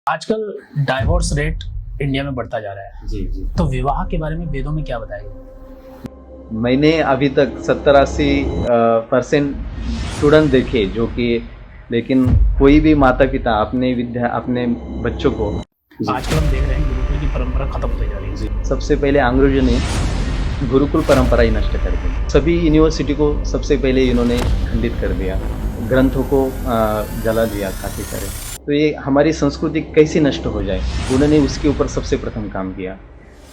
आजकल divorce rate India में बढ़ता जा रहा है। जी जी। तो विवाह के बारे में वेदों में क्या बताया? मैंने अभी तक 70-80% स्टूडेंट देखे जो कि, लेकिन कोई भी माता पिता अपने बच्चों को आजकल हम देख रहे हैं गुरुकुल की परंपरा खत्म होती जा रही है। जी, सबसे पहले अंग्रेजों ने गुरुकुल परंपरा ही नष्ट कर दी। सभी यूनिवर्सिटी को सबसे पहले इन्होंने खंडित कर दिया, ग्रंथों को जला दिया काफी सारे। तो ये हमारी संस्कृति कैसे नष्ट हो जाए, उन्होंने उसके ऊपर सबसे प्रथम काम किया।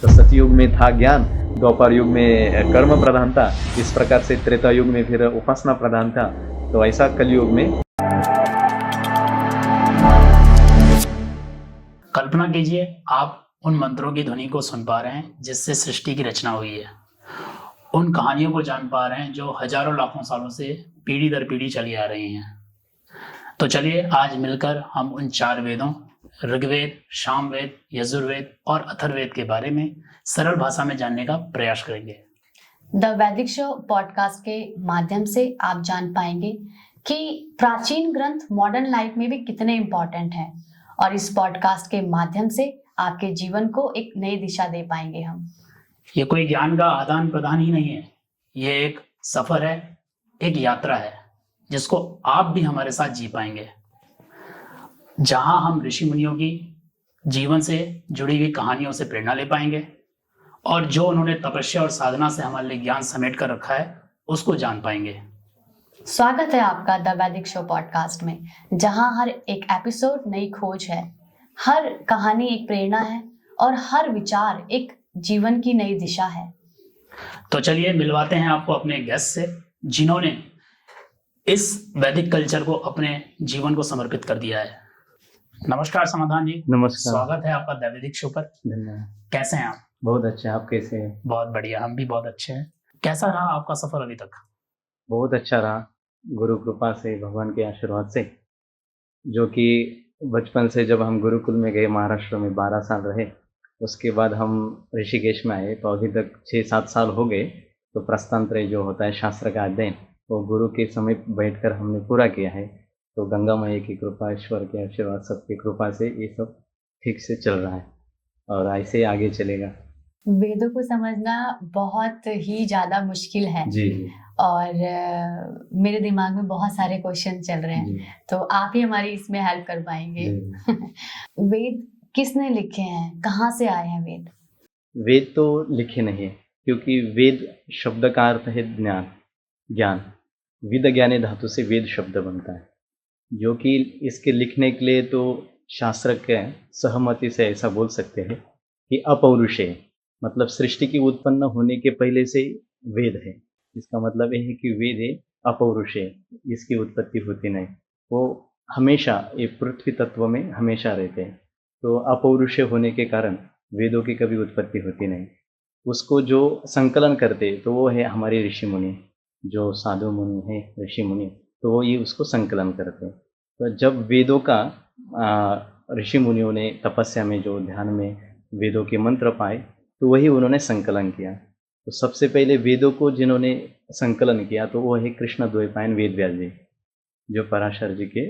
तो सतयुग में था ज्ञान, द्वापर युग में कर्म प्रधान था, इस प्रकार से त्रेता युग में फिर उपासना प्रधान था, तो ऐसा कलयुग में। कल्पना कीजिए आप उन मंत्रों की ध्वनि को सुन पा रहे हैं जिससे सृष्टि की रचना हुई है, उन कहानियों को जान पा रहे हैं जो हजारों लाखों सालों से पीढ़ी दर पीढ़ी चली आ रही हैं। तो चलिए आज मिलकर हम उन 4 वेदों ऋग्वेद, सामवेद, यजुर्वेद और अथर्ववेद के बारे में सरल भाषा में जानने का प्रयास करेंगे। द वैदिक शो पॉडकास्ट के माध्यम से आप जान पाएंगे कि प्राचीन ग्रंथ मॉडर्न लाइफ में भी कितने इम्पोर्टेंट हैं, और इस पॉडकास्ट के माध्यम से आपके जीवन को एक नई दिशा दे पाएंगे हम। ये कोई ज्ञान का आदान प्रदान ही नहीं है, ये एक सफर है, एक यात्रा है जिसको आप भी हमारे साथ जी पाएंगे, जहां हम ऋषि मुनियों की जीवन से जुड़ी हुई कहानियों से प्रेरणा ले पाएंगे और जो उन्होंने तपस्या और साधना से हमारे लिए ज्ञान समेट कर रखा है उसको जान पाएंगे। स्वागत है आपका द वैदिक शो पॉडकास्ट में, जहां हर एक एपिसोड नई खोज है, हर कहानी एक प्रेरणा है और हर विचार एक जीवन की नई दिशा है। तो चलिए मिलवाते हैं आपको अपने गेस्ट से जिन्होंने इस वैदिक कल्चर को अपने जीवन को समर्पित कर दिया है। नमस्कार समाधान जी। नमस्कार, स्वागत है आपका द वैदिक शो पर। धन्यवाद। कैसे हैं आप? बहुत अच्छे, आप कैसे हैं? बहुत बढ़िया, हम भी बहुत अच्छे हैं। कैसा रहा आपका सफर अभी तक? बहुत अच्छा रहा, गुरु कृपा से, भगवान के आशीर्वाद से। जो कि बचपन से जब हम गुरुकुल में गए, महाराष्ट्र में 12 साल रहे, उसके बाद हम ऋषिकेश में आए, तो अभी तक 6-7 साल हो गए। तो प्रस्थानत्रय जो होता है शास्त्र का अध्ययन, वो गुरु के समीप बैठकर हमने पूरा किया है। तो गंगा मैया की कृपा, ईश्वर के आशीर्वाद, सबकी कृपा से ये सब ठीक से चल रहा है और ऐसे ही आगे चलेगा। वेदों को समझना बहुत ही ज्यादा मुश्किल है जी और मेरे दिमाग में बहुत सारे क्वेश्चन चल रहे हैं, जी तो आप ही हमारी इसमें हेल्प कर पाएंगे। जी। वेद किसने लिखे हैं, कहाँ से आए हैं वेद? वेद तो लिखे नहीं है, क्योंकि वेद शब्द का अर्थ है ज्ञान, ज्ञान। विद ज्ञाने धातु से वेद शब्द बनता है, जो कि इसके लिखने के लिए तो शास्त्र के सहमति से ऐसा बोल सकते हैं कि अपौरुषेय, मतलब सृष्टि की उत्पन्न होने के पहले से वेद है। इसका मतलब यह है कि वेद है अपौरुषेय, इसकी उत्पत्ति होती नहीं, वो हमेशा ये पृथ्वी तत्व में हमेशा रहते हैं। तो अपौरुषेय होने के कारण वेदों की कभी उत्पत्ति होती नहीं। उसको जो संकलन करते तो वो है हमारे ऋषि मुनि, जो साधु मुनि हैं, ऋषि मुनि, तो वो ये उसको संकलन करते हैं। तो जब वेदों का ऋषि मुनियों ने तपस्या में जो ध्यान में वेदों के मंत्र पाए, तो वही उन्होंने संकलन किया। तो सबसे पहले वेदों को जिन्होंने संकलन किया तो वो है कृष्ण द्वैपायन वेद व्यास जी, जो पराशर जी के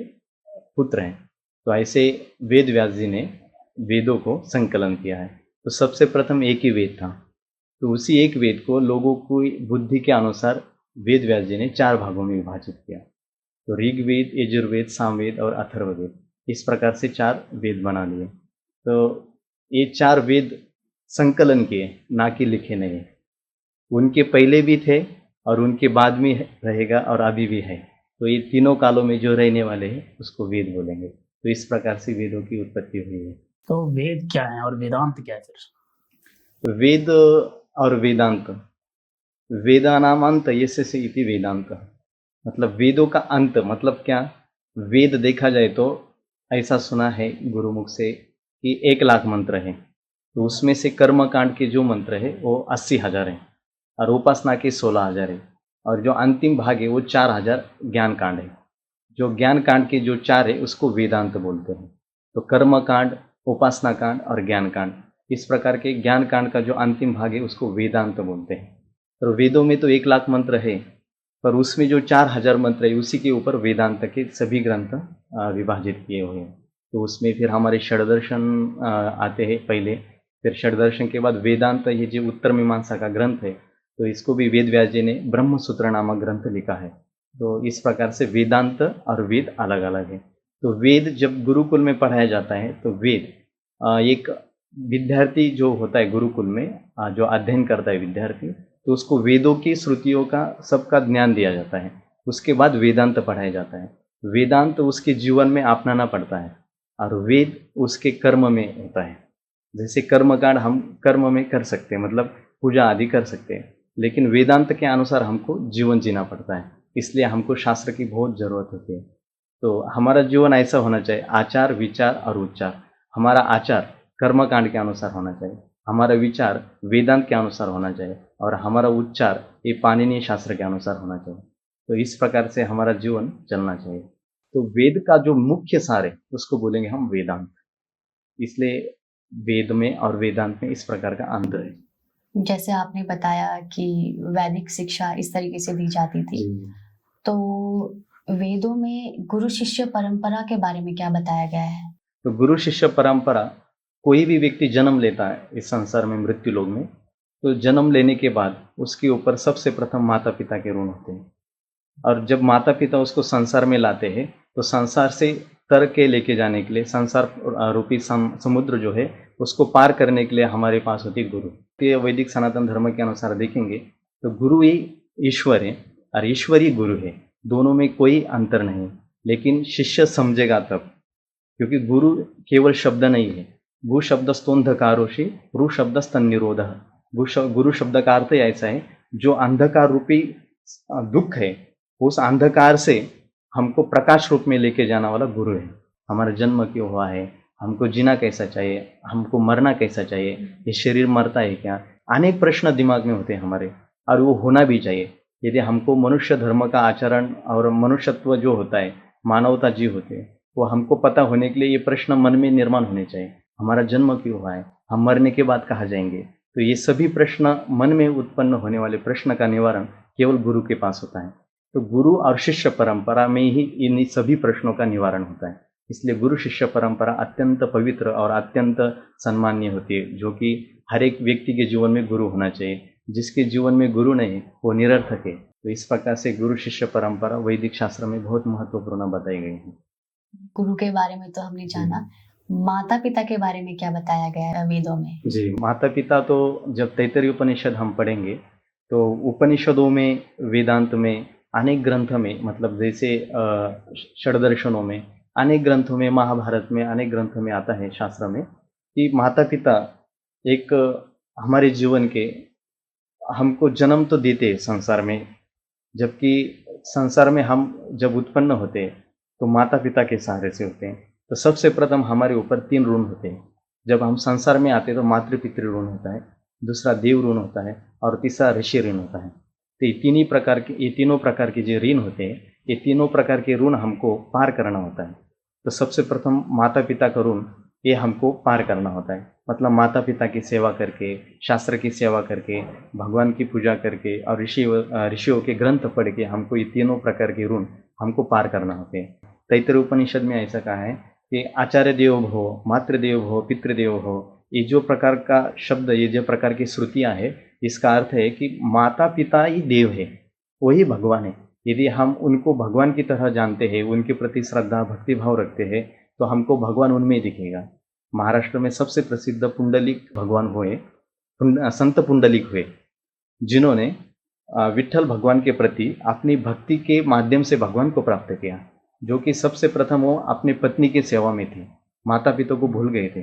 पुत्र हैं। तो ऐसे वेद व्यास जी ने वेदों को संकलन किया है। तो सबसे प्रथम एक ही वेद था, तो उसी एक वेद को लोगों की बुद्धि के अनुसार वेद व्यास जी ने 4 भागों में विभाजित किया। तो ऋग्वेद, यजुर्वेद, सामवेद और अथर्ववेद, इस प्रकार से 4 वेद बना लिए। तो ये 4 वेद संकलन किए, ना कि लिखे नहीं। उनके पहले भी थे और उनके बाद में रहेगा और अभी भी है। तो ये तीनों कालों में जो रहने वाले हैं उसको वेद बोलेंगे। तो इस प्रकार से वेदों की उत्पत्ति हुई है। तो वेद क्या है और वेदांत क्या है फिर? तो वेद और वेदांत, वेदानाम अंत यस्य इति वेदांत, मतलब वेदों का अंत मतलब क्या? वेद देखा जाए तो ऐसा सुना है गुरुमुख से कि 1 लाख मंत्र हैं, तो उसमें से कर्मकांड के जो मंत्र है वो 80,000 हैं और उपासना के 16,000 है, और जो अंतिम भाग है वो 4,000 ज्ञान कांड है। जो ज्ञान कांड के जो 4 है उसको वेदांत बोलते हैं। तो कर्म कांड, उपासना कांड और ज्ञान कांड, इस प्रकार के ज्ञान कांड का जो अंतिम भाग है उसको वेदांत बोलते हैं। तो वेदों में तो 1 लाख मंत्र है, पर उसमें जो 4,000 मंत्र है उसी के ऊपर वेदांत के सभी ग्रंथ विभाजित किए हुए हैं। तो उसमें फिर हमारे षड्दर्शन आते हैं पहले, फिर षड्दर्शन के बाद वेदांत, ये जो उत्तर मीमांसा का ग्रंथ है, तो इसको भी वेद व्यास जी ने ब्रह्म सूत्र नामक ग्रंथ लिखा है। तो इस प्रकार से वेदांत और वेद अलग अलग है। तो वेद जब गुरुकुल में पढ़ाया जाता है तो वेद एक विद्यार्थी जो होता है गुरुकुल में, जो अध्ययन करता है विद्यार्थी, तो उसको वेदों की श्रुतियों का सबका ज्ञान दिया जाता है। उसके बाद वेदांत पढ़ाया जाता है। वेदांत उसके जीवन में अपनाना पड़ता है और वेद उसके कर्म में होता है। जैसे कर्मकांड हम कर्म में कर सकते हैं, मतलब पूजा आदि कर सकते हैं, लेकिन वेदांत के अनुसार हमको जीवन जीना पड़ता है, इसलिए हमको शास्त्र की बहुत ज़रूरत होती है। तो हमारा जीवन ऐसा होना चाहिए, आचार विचार और उच्चार। हमारा आचार कर्मकांड के अनुसार होना चाहिए, हमारा विचार वेदांत के अनुसार होना चाहिए और हमारा उच्चार ये पाणिनीय शास्त्र के अनुसार होना चाहिए। तो इस प्रकार से हमारा जीवन चलना चाहिए। तो वेद का जो मुख्य सार है उसको बोलेंगे हम वेदांत। इसलिए वेद में और वेदांत में इस प्रकार का अंतर है। जैसे आपने बताया कि वैदिक शिक्षा इस तरीके से दी जाती थी, तो वेदों में गुरु शिष्य परंपरा के बारे में क्या बताया गया है? तो गुरु शिष्य परंपरा, कोई भी व्यक्ति जन्म लेता है इस संसार में, मृत्यु लोक में, तो जन्म लेने के बाद उसके ऊपर सबसे प्रथम माता पिता के ऋण होते हैं। और जब माता पिता उसको संसार में लाते हैं तो संसार से तर के लेके जाने के लिए, संसार रूपी समुद्र जो है उसको पार करने के लिए हमारे पास होती है गुरु। ये वैदिक सनातन धर्म के अनुसार देखेंगे तो गुरु ही ईश्वर है और ईश्वर ही गुरु है, दोनों में कोई अंतर नहीं। लेकिन शिष्य समझेगा तब, क्योंकि गुरु केवल शब्द नहीं है। गु शब्द स्तोन्धकारोषि, रु शब्द स्तन निरोध। गुरु शब्द का अर्थ ऐसा है, जो अंधकार रूपी दुख है उस अंधकार से हमको प्रकाश रूप में लेके जाने वाला गुरु है। हमारा जन्म क्यों हुआ है, हमको जीना कैसा चाहिए, हमको मरना कैसा चाहिए, ये शरीर मरता है क्या, अनेक प्रश्न दिमाग में होते हैं हमारे, और वो होना भी चाहिए। यदि हमको मनुष्य धर्म का आचरण और मनुष्यत्व जो होता है, मानवता जीव होते हैं, वो हमको पता होने के लिए ये प्रश्न मन में निर्माण होने चाहिए। हमारा जन्म क्यों हुआ है, हम मरने के बाद कहाँ जाएंगे, तो ये सभी प्रश्न, मन में उत्पन्न होने वाले प्रश्न का निवारण केवल गुरु के पास होता है। तो गुरु और शिष्य परंपरा में ही इन सभी प्रश्नों का निवारण होता है। इसलिए गुरु शिष्य परंपरा अत्यंत पवित्र और अत्यंत सम्मान्य होती है, जो कि हर एक व्यक्ति के जीवन में गुरु होना चाहिए। जिसके जीवन में गुरु नहीं वो निरर्थक है। तो इस प्रकार से गुरु शिष्य परंपरा वैदिक शास्त्र में बहुत महत्वपूर्ण बताई गई है। गुरु के बारे में तो हमने जाना, माता पिता के बारे में क्या बताया गया है वेदों में? जी, माता पिता तो जब तैत्तरीय उपनिषद हम पढ़ेंगे तो उपनिषदों में, वेदांत में, अनेक ग्रंथ में, मतलब जैसे षड्दर्शनों में, अनेक ग्रंथों में, महाभारत में, अनेक ग्रंथों में आता है शास्त्र में कि माता पिता एक हमारे जीवन के, हमको जन्म तो देते हैं संसार में, जबकि संसार में हम जब उत्पन्न होते हैं तो माता पिता के सहारे से होते हैं। तो सबसे प्रथम हमारे ऊपर 3 ऋण होते हैं। जब हम संसार में आते हैं तो मातृ पितृ ऋण होता है, दूसरा देव ऋण होता है और तीसरा ऋषि ऋण होता है। तो ये तीनों प्रकार के जो ऋण होते हैं, ये तीनों प्रकार के ऋण हमको पार करना होता है। तो सबसे प्रथम माता पिता का ऋण ये हमको पार करना होता है, मतलब माता पिता की सेवा करके, शास्त्र की सेवा करके, भगवान की पूजा करके और ऋषियों के ग्रंथ पढ़ के हमको ये तीनों प्रकार के ऋण हमको पार करना होते हैं। तैत्तरीय उपनिषद में ऐसा कहा है कि आचार्य देवो भव, मातृदेवो भव, पितृदेवो भव, ये जो प्रकार का शब्द, ये जो प्रकार की श्रुतियाँ हैं, इसका अर्थ है कि माता पिता ही देव है, वही भगवान है। यदि हम उनको भगवान की तरह जानते हैं, उनके प्रति श्रद्धा भक्ति भाव रखते हैं, तो हमको भगवान उनमें दिखेगा। महाराष्ट्र में सबसे प्रसिद्ध पुंडलिक भगवान हुए, संत पुंडलिक हुए, जिन्होंने विट्ठल भगवान के प्रति अपनी भक्ति के माध्यम से भगवान को प्राप्त किया, जो कि सबसे प्रथम वो अपनी पत्नी की सेवा में थे। माता पिता को भूल गए थे,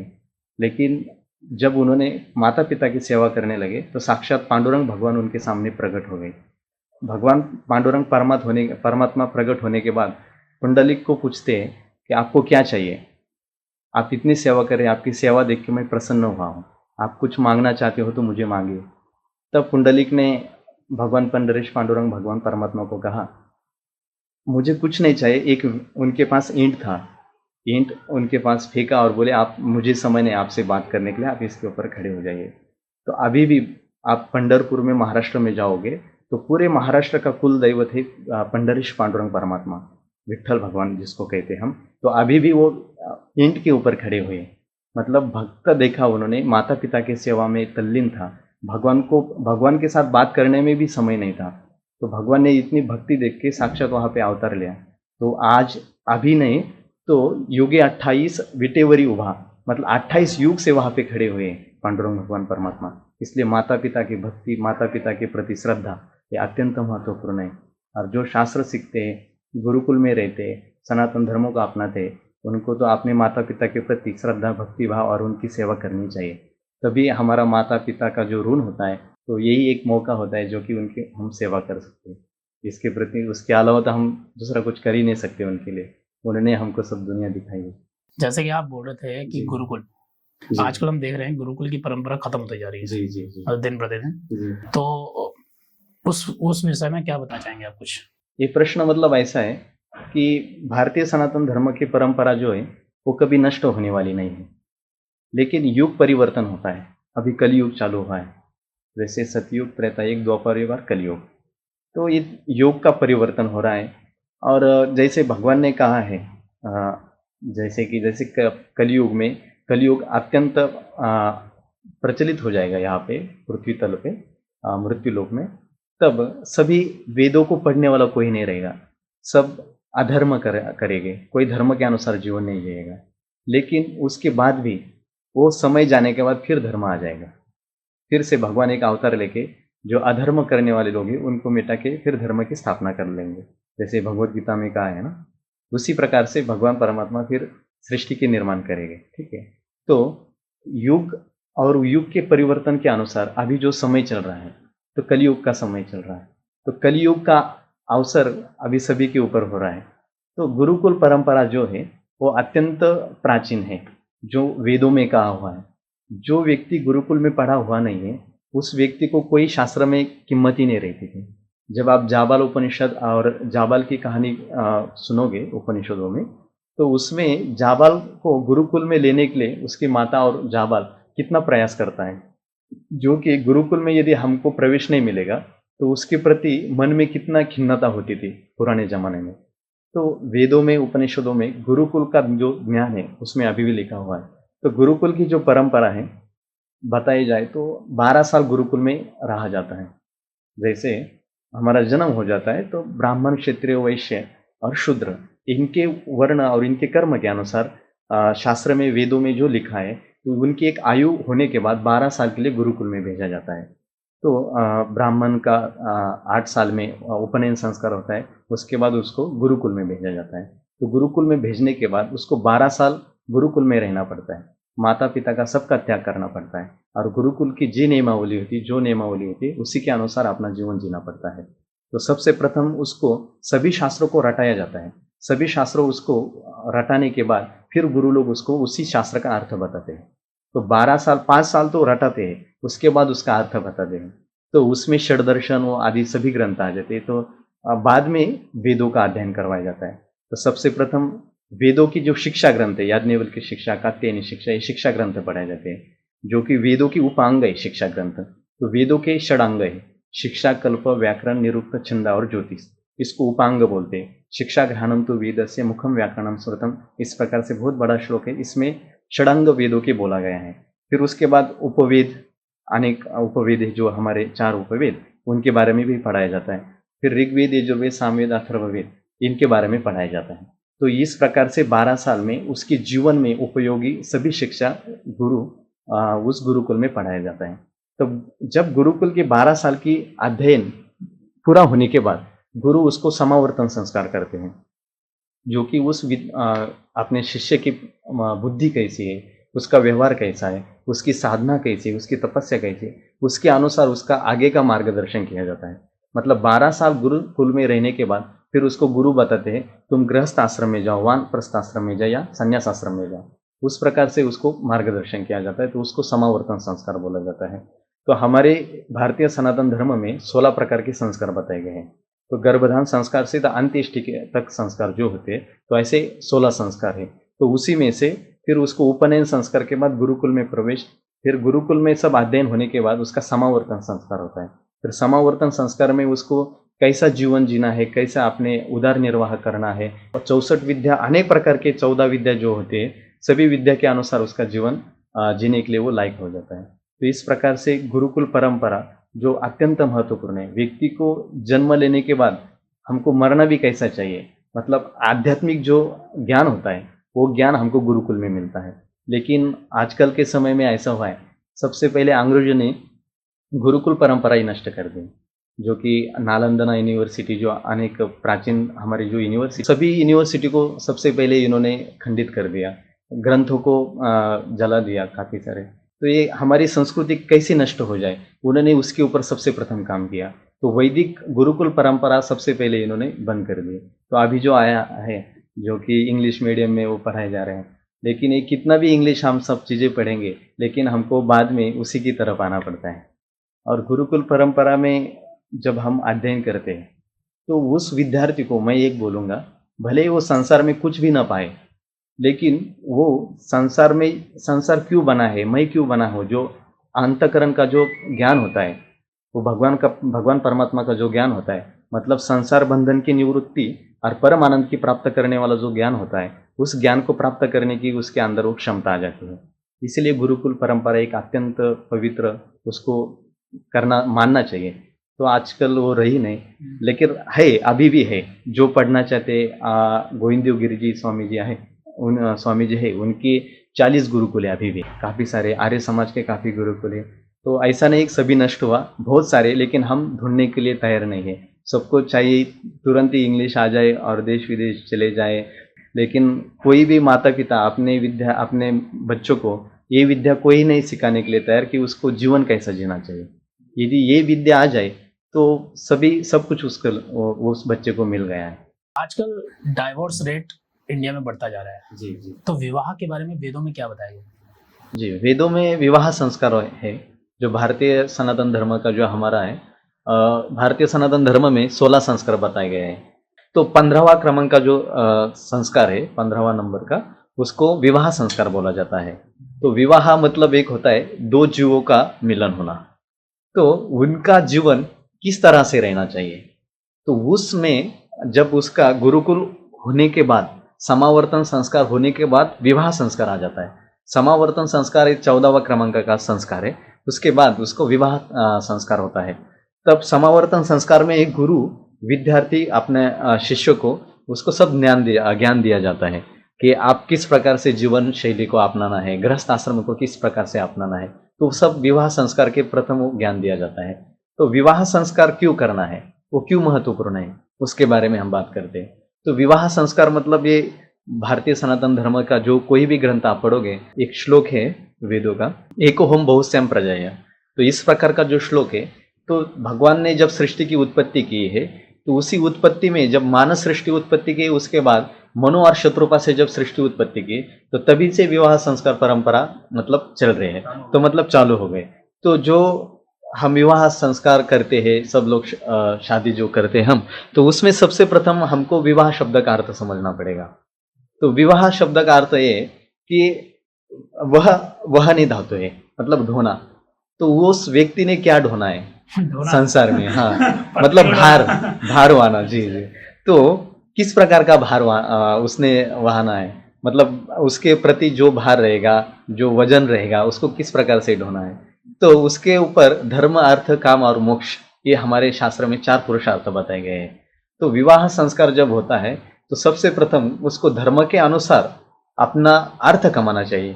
लेकिन जब उन्होंने माता पिता की सेवा करने लगे तो साक्षात पांडुरंग भगवान उनके सामने प्रकट हो गए। भगवान पांडुरंग परमात्मा प्रकट होने के बाद पुंडलिक को पूछते हैं कि आपको क्या चाहिए, आप इतनी सेवा करें, आपकी सेवा देख के मैं प्रसन्न हुआ हूँ, आप कुछ मांगना चाहते हो तो मुझे मांगिए। तब पुंडलिक ने भगवान पंडरीश पांडुरंग भगवान परमात्मा को कहा, मुझे कुछ नहीं चाहिए। एक उनके पास ईंट था, ईंट उनके पास फेंका और बोले, आप, मुझे समय नहीं आपसे बात करने के लिए, आप इसके ऊपर खड़े हो जाइए। तो अभी भी आप पंढरपुर में, महाराष्ट्र में जाओगे तो पूरे महाराष्ट्र का कुल दैवत है पंडरीश पांडुरंग परमात्मा। विट्ठल भगवान जिसको कहते हैं हम, तो अभी भी वो ईंट के ऊपर खड़े हुए हैं। मतलब भक्त देखा उन्होंने, माता पिता की सेवा में तल्लीन था, भगवान के साथ बात करने में भी समय नहीं था। तो भगवान ने इतनी भक्ति देख के साक्षात वहाँ पे अवतार लिया। तो आज अभी नहीं तो युगे 28 विटेवरी उभा, मतलब 28 युग से वहाँ पे खड़े हुए हैं पांडुरंग भगवान परमात्मा। इसलिए माता पिता की भक्ति, माता पिता के प्रति श्रद्धा ये अत्यंत महत्वपूर्ण है। और जो शास्त्र सीखते हैं, गुरुकुल में रहते हैं, सनातन धर्मों को अपनाते हैं, उनको तो अपने माता पिता के प्रति श्रद्धा, भक्ति भाव और उनकी सेवा करनी चाहिए। तभी हमारा माता पिता का जो ऋण होता है, तो यही एक मौका होता है जो कि उनकी हम सेवा कर सकते हैं। इसके प्रति, उसके अलावा तो हम दूसरा कुछ कर ही नहीं सकते उनके लिए। उन्होंने हमको सब दुनिया दिखाई है। जैसे कि आप बोल रहे थे कि जी। गुरुकुल, जी। आजकल हम देख रहे हैं गुरुकुल की परंपरा खत्म होती जा रही है जी जी जी दिन प्रतिदिन। जी। तो उस विषय में क्या बताना चाहेंगे आप कुछ? ये प्रश्न मतलब ऐसा है कि भारतीय सनातन धर्म की परंपरा जो है वो कभी नष्ट होने वाली नहीं है, लेकिन युग परिवर्तन होता है। अभी कलयुग चालू हुआ है, जैसे सतयुग, त्रेतायुग, द्वापर युग और कलयुग। तो ये योग का परिवर्तन हो रहा है। और जैसे भगवान ने कहा है, जैसे कलयुग में, कलयुग अत्यंत प्रचलित हो जाएगा यहाँ पे पृथ्वी तल पे, मृत्यु लोक में। तब सभी वेदों को पढ़ने वाला कोई नहीं रहेगा, सब अधर्म करेंगे, कोई धर्म के अनुसार जीवन नहीं जिएगा। लेकिन उसके बाद भी वो समय जाने के बाद फिर धर्म आ जाएगा, फिर से भगवान एक अवतार लेके जो अधर्म करने वाले लोग हैं उनको मिटा के फिर धर्म की स्थापना कर लेंगे, जैसे भगवत गीता में कहा है ना। उसी प्रकार से भगवान परमात्मा फिर सृष्टि के निर्माण करेंगे। ठीक है, तो युग और युग के परिवर्तन के अनुसार अभी जो समय चल रहा है, तो कलयुग का समय चल रहा है। तो कलयुग का अवसर अभी सभी के ऊपर हो रहा है। तो गुरुकुल परंपरा जो है वो अत्यंत प्राचीन है, जो वेदों में कहा हुआ है। जो व्यक्ति गुरुकुल में पढ़ा हुआ नहीं है, उस व्यक्ति को कोई शास्त्र में कीमत ही नहीं रहती थी। जब आप जाबाल उपनिषद और जाबाल की कहानी सुनोगे उपनिषदों में, तो उसमें जाबाल को गुरुकुल में लेने के लिए उसकी माता और जाबाल कितना प्रयास करता है, जो कि गुरुकुल में यदि हमको प्रवेश नहीं मिलेगा तो उसके प्रति मन में कितना खिन्नता होती थी पुराने जमाने में। तो वेदों में, उपनिषदों में गुरुकुल का जो ज्ञान है उसमें अभी भी लिखा हुआ है। तो गुरुकुल की जो परंपरा है बताई जाए तो 12 साल गुरुकुल में रहा जाता है। जैसे हमारा जन्म हो जाता है तो ब्राह्मण, क्षत्रिय, वैश्य और शूद्र, इनके वर्ण और इनके कर्म के अनुसार शास्त्र में, वेदों में जो लिखा है, तो उनकी एक आयु होने के बाद 12 साल के लिए गुरुकुल में भेजा जाता है। तो ब्राह्मण का 8 साल में उपनयन संस्कार होता है, उसके बाद उसको गुरुकुल में भेजा जाता है। तो गुरुकुल में भेजने के बाद उसको 12 साल गुरुकुल में रहना पड़ता है, माता पिता का सबका त्याग करना पड़ता है, और गुरुकुल की जो नियमावली होती है उसी के अनुसार अपना जीवन जीना पड़ता है। तो सबसे प्रथम उसको सभी शास्त्रों को रटाया जाता है। सभी शास्त्रों उसको रटाने के बाद फिर गुरु लोग उसको उसी शास्त्र का अर्थ बताते हैं। तो 12 साल, 5 साल तो रटाते हैं, उसके बाद उसका अर्थ बताते हैं। तो उसमें षड्दर्शन वो आदि सभी ग्रंथ आ जाते हैं। तो बाद में वेदों का अध्ययन करवाया जाता है। तो सबसे प्रथम वेदों की जो शिक्षा ग्रंथ है, याज्ञवल्क्य की शिक्षा, कात्यायनी शिक्षा, ये शिक्षा ग्रंथ पढ़ाए जाते हैं, जो कि वेदों की उपांग है शिक्षा ग्रंथ। तो वेदों के षडांग है, शिक्षा, कल्प, व्याकरण, निरुक्त, छंद और ज्योतिष, इसको उपांग बोलते हैं। शिक्षा ग्रहणम तो वेदस्य मुखम व्याकरणम स्मृतम, इस प्रकार से बहुत बड़ा श्लोक है, इसमें षडांग वेदों के बोला गया है। फिर उसके बाद उपवेद, अनेक उपवेद है, जो हमारे 4 उपवेद, उनके बारे में भी पढ़ाया जाता है। फिर ऋग्वेद, यजुर्वेद, सामवेद, अथर्ववेद, इनके बारे में पढ़ाया जाता है। तो इस प्रकार से 12 साल में उसके जीवन में उपयोगी सभी शिक्षा उस गुरुकुल में पढ़ाया जाता है। तो जब गुरुकुल के 12 साल की अध्ययन पूरा होने के बाद गुरु उसको समावर्तन संस्कार करते हैं, जो कि अपने शिष्य की बुद्धि कैसी है, उसका व्यवहार कैसा है, उसकी साधना कैसी है, उसकी तपस्या कैसी है, उसके अनुसार उसका आगे का मार्गदर्शन किया जाता है। मतलब 12 साल गुरुकुल में रहने के बाद फिर उसको गुरु बताते हैं, तुम गृहस्थ आश्रम में जाओ, वानप्रस्थ आश्रम में जाओ या संन्यास आश्रम में जाओ। उस प्रकार से उसको मार्गदर्शन किया जाता है। तो उसको समावर्तन संस्कार बोला जाता है। तो हमारे भारतीय सनातन धर्म में 16 प्रकार के संस्कार बताए गए हैं। तो गर्भधान संस्कार से अंत्येष्टि तक संस्कार जो होते हैं, तो ऐसे 16 संस्कार है। तो उसी में से फिर उसको उपनयन संस्कार के बाद गुरुकुल में प्रवेश, फिर गुरुकुल में सब अध्ययन होने के बाद उसका समावर्तन संस्कार होता है। फिर समावर्तन संस्कार में उसको कैसा जीवन जीना है, कैसा अपने उदार निर्वाह करना है। और 64 विद्या, अनेक प्रकार के 14 विद्या जो होते हैं, सभी विद्या के अनुसार उसका जीवन जीने के लिए वो लायक हो जाता है। तो इस प्रकार से गुरुकुल परंपरा जो अत्यंत महत्वपूर्ण है। व्यक्ति को जन्म लेने के बाद हमको मरना भी कैसा चाहिए, मतलब आध्यात्मिक जो ज्ञान होता है वो ज्ञान हमको गुरुकुल में मिलता है। लेकिन आजकल के समय में ऐसा हुआ है, सबसे पहले अंग्रेजों ने गुरुकुल परंपरा ही नष्ट कर दी, जो कि नालंदा यूनिवर्सिटी, जो अनेक प्राचीन हमारी जो यूनिवर्सिटी, सभी यूनिवर्सिटी को सबसे पहले इन्होंने खंडित कर दिया, ग्रंथों को जला दिया काफ़ी सारे। तो ये हमारी संस्कृति कैसे नष्ट हो जाए, उन्होंने उसके ऊपर सबसे प्रथम काम किया। तो वैदिक गुरुकुल परंपरा सबसे पहले इन्होंने बंद कर दी। तो अभी जो आया है, जो कि इंग्लिश मीडियम में वो पढ़ाए जा रहे हैं, लेकिन ये कितना भी इंग्लिश हम सब चीज़ें पढ़ेंगे, लेकिन हमको बाद में उसी की तरफ आना पड़ता है। और गुरुकुल परंपरा में जब हम अध्ययन करते हैं तो उस विद्यार्थी को मैं एक बोलूँगा, भले ही वो संसार में कुछ भी ना पाए, लेकिन वो संसार क्यों बना है, मैं क्यों बना हूँ, जो अंतःकरण का जो ज्ञान होता है, वो भगवान परमात्मा का जो ज्ञान होता है, मतलब संसार बंधन की निवृत्ति और परम आनंद की प्राप्त करने वाला जो ज्ञान होता है, उस ज्ञान को प्राप्त करने की उसके अंदर वो क्षमता आ जाती है। इसलिए गुरुकुल परंपरा एक अत्यंत पवित्र, उसको करना मानना चाहिए। तो आजकल वो रही नहीं, लेकिन है, अभी भी है। जो पढ़ना चाहते, गोविंद गिरी जी स्वामी जी है, उन स्वामी जी है, उनकी 40 गुरुकुल है अभी भी, काफ़ी सारे आर्य समाज के काफ़ी गुरुकुल है। तो ऐसा नहीं कि सभी नष्ट हुआ, बहुत सारे, लेकिन हम ढूंढने के लिए तैयार नहीं है। सबको चाहिए तुरंत ही इंग्लिश आ जाए और देश विदेश चले जाए, लेकिन कोई भी माता पिता अपने बच्चों को ये विद्या कोई नहीं सिखाने के लिए तैयार कि उसको जीवन कैसा जीना चाहिए। यदि ये विद्या आ जाए तो सब कुछ उस बच्चे को मिल गया है। आजकल डाइवोर्स रेट इंडिया में बढ़ता जा रहा है, जी जी तो विवाह के बारे में वेदों में क्या बताया गया? जी, वेदों में विवाह संस्कार है, जो भारतीय सनातन धर्म का जो हमारा है, भारतीय सनातन धर्म में 16 संस्कार बताए गए हैं। तो 15वां क्रमांक का जो संस्कार है, 15वां नंबर का, उसको विवाह संस्कार बोला जाता है। तो विवाह मतलब एक होता है दो जीवों का मिलन होना, तो उनका जीवन किस तरह से रहना चाहिए। तो उसमें जब उसका गुरुकुल होने के बाद, समावर्तन संस्कार होने के बाद विवाह संस्कार आ जाता है। समावर्तन संस्कार एक 14वां क्रमांक का संस्कार है, उसके बाद उसको विवाह संस्कार होता है। तब समावर्तन संस्कार में एक गुरु विद्यार्थी अपने शिष्य को उसको सब ज्ञान दिया जाता है कि आप किस प्रकार से जीवन शैली को अपनाना है, गृहस्थ आश्रम को किस प्रकार से अपनाना है। तो सब विवाह संस्कार के प्रथम ज्ञान दिया जाता है। तो विवाह संस्कार क्यों करना है, वो क्यों महत्वपूर्ण है, उसके बारे में हम बात करते हैं। तो विवाह संस्कार मतलब ये भारतीय सनातन धर्म का जो कोई भी ग्रंथ आप पढ़ोगे, एक श्लोक है वेदों का, एको होम बहुश्याम प्रजाया। तो इस प्रकार का जो श्लोक है, तो भगवान ने जब सृष्टि की उत्पत्ति की है, तो उसी उत्पत्ति में जब मानस सृष्टि उत्पत्ति की, उसके बाद मनु और शत्रुपा से जब सृष्टि उत्पत्ति की, तो तभी से विवाह संस्कार परंपरा मतलब चल रहे हैं, तो मतलब चालू हो गए। तो जो हम विवाह संस्कार करते हैं, सब लोग शादी जो करते हैं हम, तो उसमें सबसे प्रथम हमको विवाह शब्द का अर्थ समझना पड़ेगा। तो विवाह शब्द का अर्थ ये कि वह नहीं धातु है, मतलब ढोना। तो उस व्यक्ति ने क्या ढोना है संसार में, हाँ, मतलब भार वाना। जी जी। तो किस प्रकार का भार उसने वहाना है, मतलब उसके प्रति जो भार रहेगा, जो वजन रहेगा, उसको किस प्रकार से ढोना है। तो उसके ऊपर धर्म, अर्थ, काम और मोक्ष, ये हमारे शास्त्र में 4 पुरुषार्थ बताए गए हैं। तो विवाह संस्कार जब होता है तो सबसे प्रथम उसको धर्म के अनुसार अपना अर्थ कमाना चाहिए,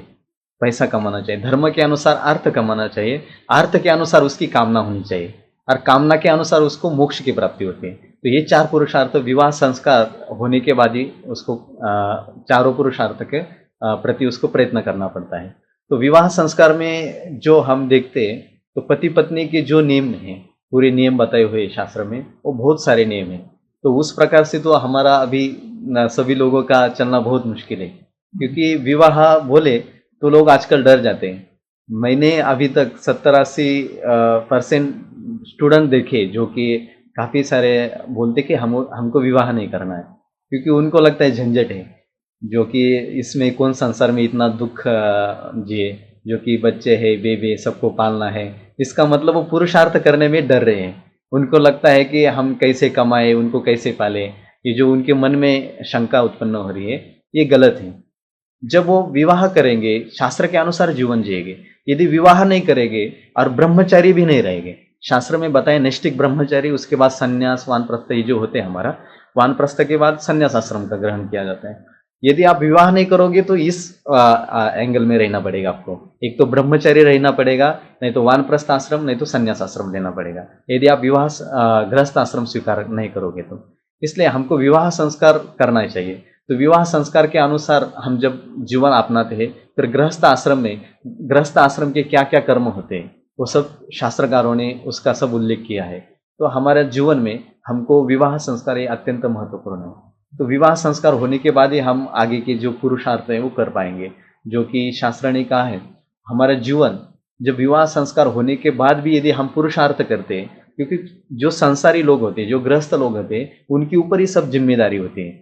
पैसा कमाना चाहिए, धर्म के अनुसार अर्थ कमाना चाहिए, अर्थ के अनुसार उसकी कामना होनी चाहिए, और कामना के अनुसार उसको मोक्ष की प्राप्ति होती है। तो ये 4 पुरुषार्थ विवाह संस्कार होने के बाद ही उसको चारों पुरुषार्थ के प्रति उसको प्रयत्न करना पड़ता है। तो विवाह संस्कार में जो हम देखते हैं, तो पति पत्नी के जो नियम हैं, पूरे नियम बताए हुए शास्त्र में, वो बहुत सारे नियम हैं। तो उस प्रकार से तो हमारा अभी सभी लोगों का चलना बहुत मुश्किल है, क्योंकि विवाह बोले तो लोग आजकल डर जाते हैं। मैंने अभी तक 70-80% स्टूडेंट देखे जो कि काफ़ी सारे बोलते कि हमको विवाह नहीं करना है, क्योंकि उनको लगता है झंझट है, जो कि इसमें कौन संसार में इतना दुख जिए, जो कि बच्चे हैं, बेबे, सबको पालना है। इसका मतलब वो पुरुषार्थ करने में डर रहे हैं। उनको लगता है कि हम कैसे कमाए, उनको कैसे पाले, ये जो उनके मन में शंका उत्पन्न हो रही है, ये गलत है। जब वो विवाह करेंगे, शास्त्र के अनुसार जीवन जिएंगे। यदि विवाह नहीं करेंगे और ब्रह्मचारी भी नहीं रहेंगे, शास्त्र में बताए नैष्ठिक ब्रह्मचारी, उसके बाद संन्यास, वानप्रस्थ, ये जो होते हैं हमारा, वानप्रस्थ के बाद संन्यास आश्रम का ग्रहण किया जाता है। यदि आप विवाह नहीं करोगे तो इस एंगल में रहना पड़ेगा आपको। एक तो ब्रह्मचारी रहना पड़ेगा, नहीं तो वानप्रस्थ आश्रम, नहीं तो संन्यास आश्रम लेना पड़ेगा, यदि आप विवाह गृहस्थ आश्रम स्वीकार नहीं करोगे तो। इसलिए हमको विवाह संस्कार करना चाहिए। तो विवाह संस्कार के अनुसार हम जब जीवन अपनाते हैं, फिर गृहस्थ आश्रम के क्या क्या कर्म होते हैं, वो सब शास्त्रकारों ने उसका सब उल्लेख किया है। तो हमारे जीवन में हमको विवाह संस्कार ये अत्यंत महत्वपूर्ण है। तो विवाह संस्कार होने के बाद ही हम आगे के जो पुरुषार्थ है वो कर पाएंगे, जो कि शास्त्र ने कहा है। हमारा जीवन जब विवाह संस्कार होने के बाद भी यदि हम पुरुषार्थ करते हैं, क्योंकि जो संसारी लोग होते हैं, जो गृहस्थ लोग होते हैं, उनके ऊपर ही सब जिम्मेदारी होती है,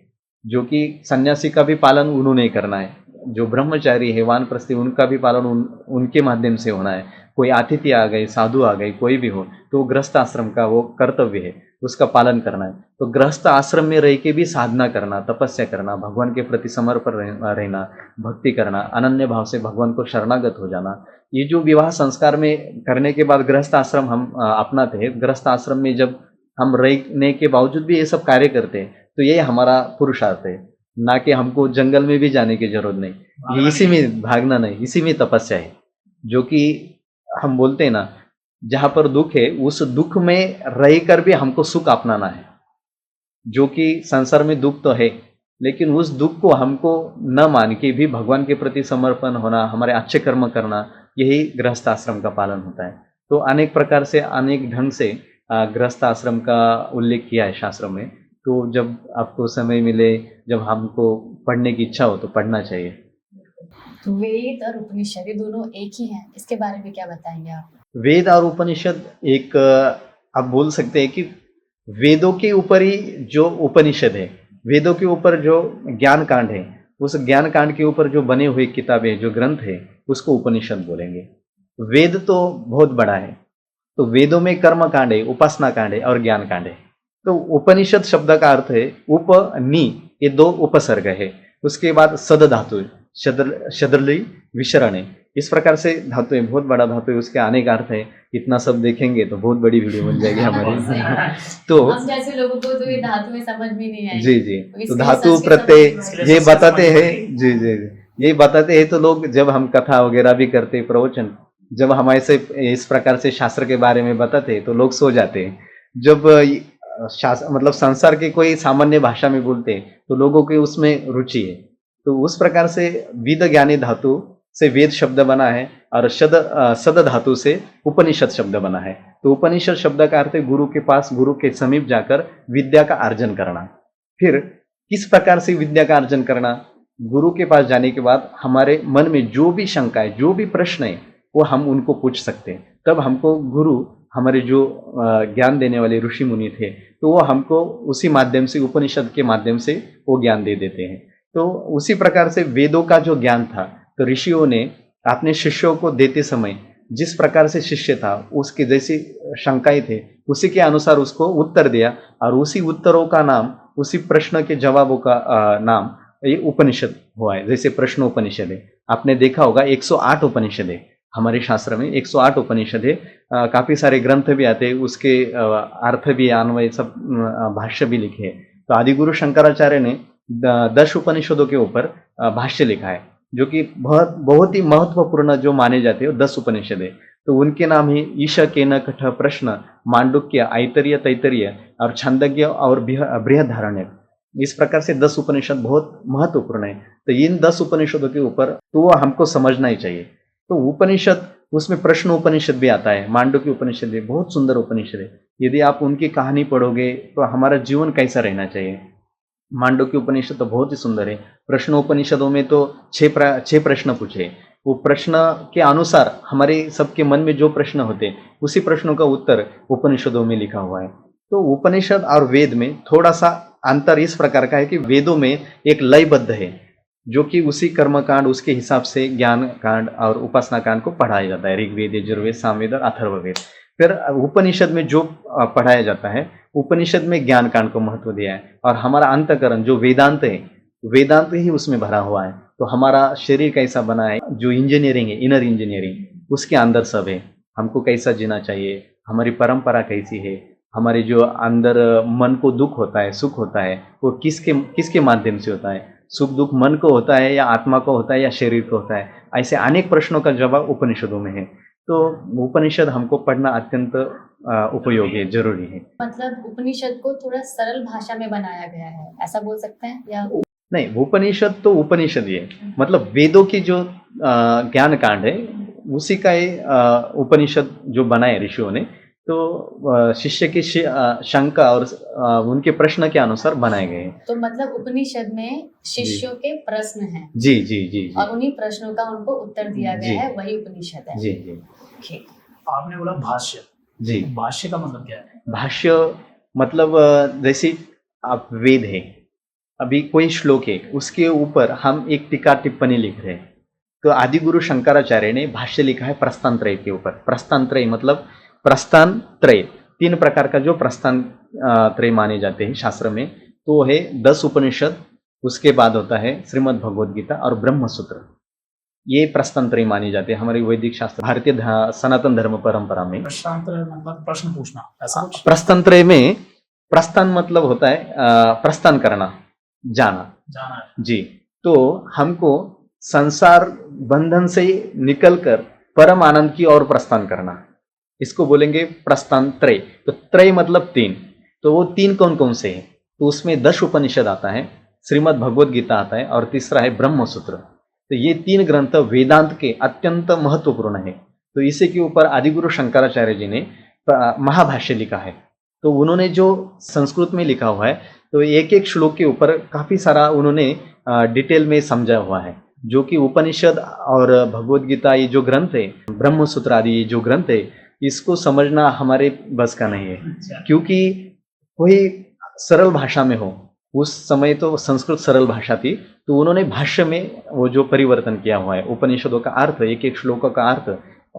जो कि सन्यासी का भी पालन उन्होंने करना है, जो ब्रह्मचारी है, वानप्रस्थी, उनका भी पालन उनके माध्यम से होना है। कोई अतिथि आ गए, साधु आ गए, कोई भी हो, तो गृहस्थ आश्रम का वो कर्तव्य है, उसका पालन करना है। तो गृहस्थ आश्रम में रह के भी साधना करना, तपस्या करना, भगवान के प्रति समर्पण रहना, भक्ति करना, अनन्य भाव से भगवान को शरणागत हो जाना, ये जो विवाह संस्कार में करने के बाद गृहस्थ आश्रम हम अपनाते हैं, गृहस्थ आश्रम में जब हम रहने के बावजूद भी ये सब कार्य करते हैं, तो ये हमारा पुरुषार्थ है। ना कि हमको जंगल में भी जाने की जरूरत नहीं, ये इसी में भागना नहीं, इसी में तपस्या है। जो कि हम बोलते हैं ना, जहां पर दुख है उस दुख में रहकर भी हमको सुख अपनाना है। जो कि संसार में दुख तो है, लेकिन उस दुख को हमको न मान के भी भगवान के प्रति समर्पण होना, हमारे अच्छे कर्म करना, यही गृहस्थ आश्रम का पालन होता है। तो अनेक प्रकार से, अनेक ढंग से गृहस्थ आश्रम का उल्लेख किया है शास्त्र में। तो जब आपको समय मिले, जब हमको पढ़ने की इच्छा हो तो पढ़ना चाहिए। तो वेद और उपनिषद ये दोनों एक ही हैं, इसके बारे में क्या बताएंगे आप? वेद और उपनिषद एक, आप बोल सकते हैं कि वेदों के ऊपर ही जो उपनिषद है, वेदों के ऊपर जो ज्ञान कांड है, उस ज्ञान कांड के ऊपर जो बने हुए किताबें, जो ग्रंथ है, उसको उपनिषद बोलेंगे। वेद तो बहुत बड़ा है, तो वेदों में कर्म कांड है, उपासना कांड है और ज्ञान कांड है। तो उपनिषद शब्द का अर्थ है उपनि, ये दो उपसर्ग है। उसके बाद सद धातु, शदरली विशरण है। इस प्रकार से धातु है, बहुत बड़ा धातु है, उसके अनेक अर्थ है। इतना सब देखेंगे तो बहुत बड़ी वीडियो बन जाएगी हमारी। तो हम जैसे लोगों को तो ये धातु में समझ भी नहीं आएगी। जी, तो तो इसके धातु संस्कृत प्रत्यय समझ में ये बताते हैं। जी, ये बताते हैं। तो लोग जब हम कथा वगैरह भी करते, प्रवचन, जब हम ऐसे इस प्रकार से शास्त्र के बारे में बताते हैं तो लोग सो जाते हैं। जब मतलब संसार के कोई सामान्य भाषा में बोलते हैं तो लोगों की उसमें रुचि है। तो उस प्रकार से विद ज्ञानी धातु से वेद शब्द बना है और सद धातु से उपनिषद शब्द बना है। तो उपनिषद शब्द का अर्थ है गुरु के पास, गुरु के समीप जाकर विद्या का अर्जन करना। फिर किस प्रकार से विद्या का अर्जन करना? गुरु के पास जाने के बाद हमारे मन में जो भी शंका है, जो भी प्रश्न है, वो हम उनको पूछ सकते हैं। तब हमको गुरु, हमारे जो ज्ञान देने वाले ऋषि मुनि थे, तो वो हमको उसी माध्यम से, उपनिषद के माध्यम से वो ज्ञान दे देते हैं। तो उसी प्रकार से वेदों का जो ज्ञान था, तो ऋषियों ने अपने शिष्यों को देते समय जिस प्रकार से शिष्य था, उसकी जैसी शंकाएं थे, उसी के अनुसार उसको उत्तर दिया और उसी उत्तरों का नाम, उसी प्रश्न के जवाबों का नाम ये उपनिषद हुआ है। जैसे प्रश्नोपनिषद है, आपने देखा होगा 108 उपनिषद है हमारे शास्त्र में, 108 उपनिषद है। काफी सारे ग्रंथ भी आते हैं, उसके अर्थ भी, अन्वय सब, भाष्य भी लिखे हैं। तो आदिगुरु शंकराचार्य ने 10 उपनिषदों के ऊपर भाष्य लिखा है, जो कि बहुत ही महत्वपूर्ण जो माने जाते हैं, 10 उपनिषद है। तो उनके नाम है ईश, केन, कठ, प्रश्न, मांडुक्य, ऐतरेय, तैतरीय और छांदोग्य और बृहदारण्यक। इस प्रकार से 10 उपनिषद बहुत महत्वपूर्ण है। तो इन 10 उपनिषदों के ऊपर तो वो हमको समझना ही चाहिए। तो उपनिषद, उसमें प्रश्न उपनिषद भी आता है, मांडुक्य उपनिषद भी बहुत सुंदर उपनिषद है। यदि आप उनकी कहानी पढ़ोगे तो हमारा जीवन कैसा रहना चाहिए। मांडुक्य उपनिषद तो बहुत ही सुंदर है। प्रश्नोपनिषदों में तो 6 प्रश्न पूछे, वो प्रश्न के अनुसार हमारे सबके मन में जो प्रश्न होते, उसी प्रश्नों का उत्तर उपनिषदों में लिखा हुआ है। तो उपनिषद और वेद में थोड़ा सा अंतर इस प्रकार का है कि वेदों में एक लयबद्ध है, जो कि उसी कर्मकांड, उसके हिसाब से ज्ञान कांड और उपासना कांड को पढ़ाया जाता है। ऋग्वेद, यजुर्वेद, सामवेद और अथर्ववेद। फिर उपनिषद में जो पढ़ाया जाता है, उपनिषद में ज्ञान कांड को महत्व दिया है, और हमारा अंतःकरण जो वेदांत है, वेदांत ही उसमें भरा हुआ है। तो हमारा शरीर कैसा बना है, जो इंजीनियरिंग है, इनर इंजीनियरिंग, उसके अंदर सब है। हमको कैसा जीना चाहिए, हमारी परंपरा कैसी है, हमारे जो अंदर मन को दुख होता है, सुख होता है, वो किसके माध्यम से होता है, सुख दुख मन को होता है या आत्मा को होता है या शरीर को होता है। ऐसे अनेक प्रश्नों का जवाब उपनिषदों में है। तो उपनिषद हमको पढ़ना अत्यंत उपयोगी है, जरूरी है। मतलब उपनिषद को थोड़ा सरल भाषा में बनाया गया है, ऐसा बोल सकते हैं या? नहीं, उपनिषद तो उपनिषद ही है, मतलब वेदों की जो ज्ञान कांड है उसी का ये उपनिषद जो बनाए ऋषियों ने, तो शिष्य की शंका और उनके प्रश्न के अनुसार बनाए गए हैं। तो मतलब उपनिषद में शिष्यों के प्रश्न हैं, जी जी जी जी, और उन्हीं प्रश्नों का उनको उत्तर दिया जी। गया है, वही उपनिषद है। जी जी ठीक। आपने बोला भाष्य, जी। भाष्य का मतलब क्या है? भाष्य मतलब जैसे आप वेद है, अभी कोई श्लोक है, उसके ऊपर हम एक टीका टिप्पणी लिख रहे हैं, तो आदि गुरु शंकराचार्य ने भाष्य लिखा है प्रस्थान त्रय के ऊपर। प्रस्थान त्रय मतलब प्रस्थान त्रय, 3 प्रकार का जो प्रस्थान त्रय माने जाते हैं शास्त्र में, तो है 10 उपनिषद, उसके बाद होता है श्रीमद् भगवद गीता और ब्रह्म सूत्र। ये प्रस्थान त्रय माने जाते हैं हमारे वैदिक शास्त्र, भारतीय सनातन धर्म परंपरा में। प्रश्नांतर मतलब प्रश्न पूछना, ऐसा कुछ? प्रस्थान त्रय में प्रस्थान मतलब होता है प्रस्थान करना, जाना है। जी। तो हमको संसार बंधन से निकलकर परम आनंद की ओर प्रस्थान करना, इसको बोलेंगे प्रस्थान त्रय। तो त्रय मतलब 3, तो वो 3 कौन कौन से हैं? तो उसमें 10 उपनिषद आता है, श्रीमद् भगवद गीता आता है, और तीसरा है ब्रह्म सूत्र। तो ये 3 ग्रंथ वेदांत के अत्यंत महत्वपूर्ण है। तो इसी के ऊपर आदिगुरु शंकराचार्य जी ने महाभाष्य लिखा है। तो उन्होंने जो संस्कृत में लिखा हुआ है, तो एक एक श्लोक के ऊपर काफी सारा उन्होंने डिटेल में समझा हुआ है, जो कि उपनिषद और भगवद गीता ये जो ग्रंथ है, ब्रह्म सूत्र आदि ये जो ग्रंथ है, इसको समझना हमारे बस का नहीं है, क्योंकि कोई सरल भाषा में हो, उस समय तो संस्कृत सरल भाषा थी, तो उन्होंने भाष्य में वो जो परिवर्तन किया हुआ है, उपनिषदों का अर्थ, एक एक श्लोकों का अर्थ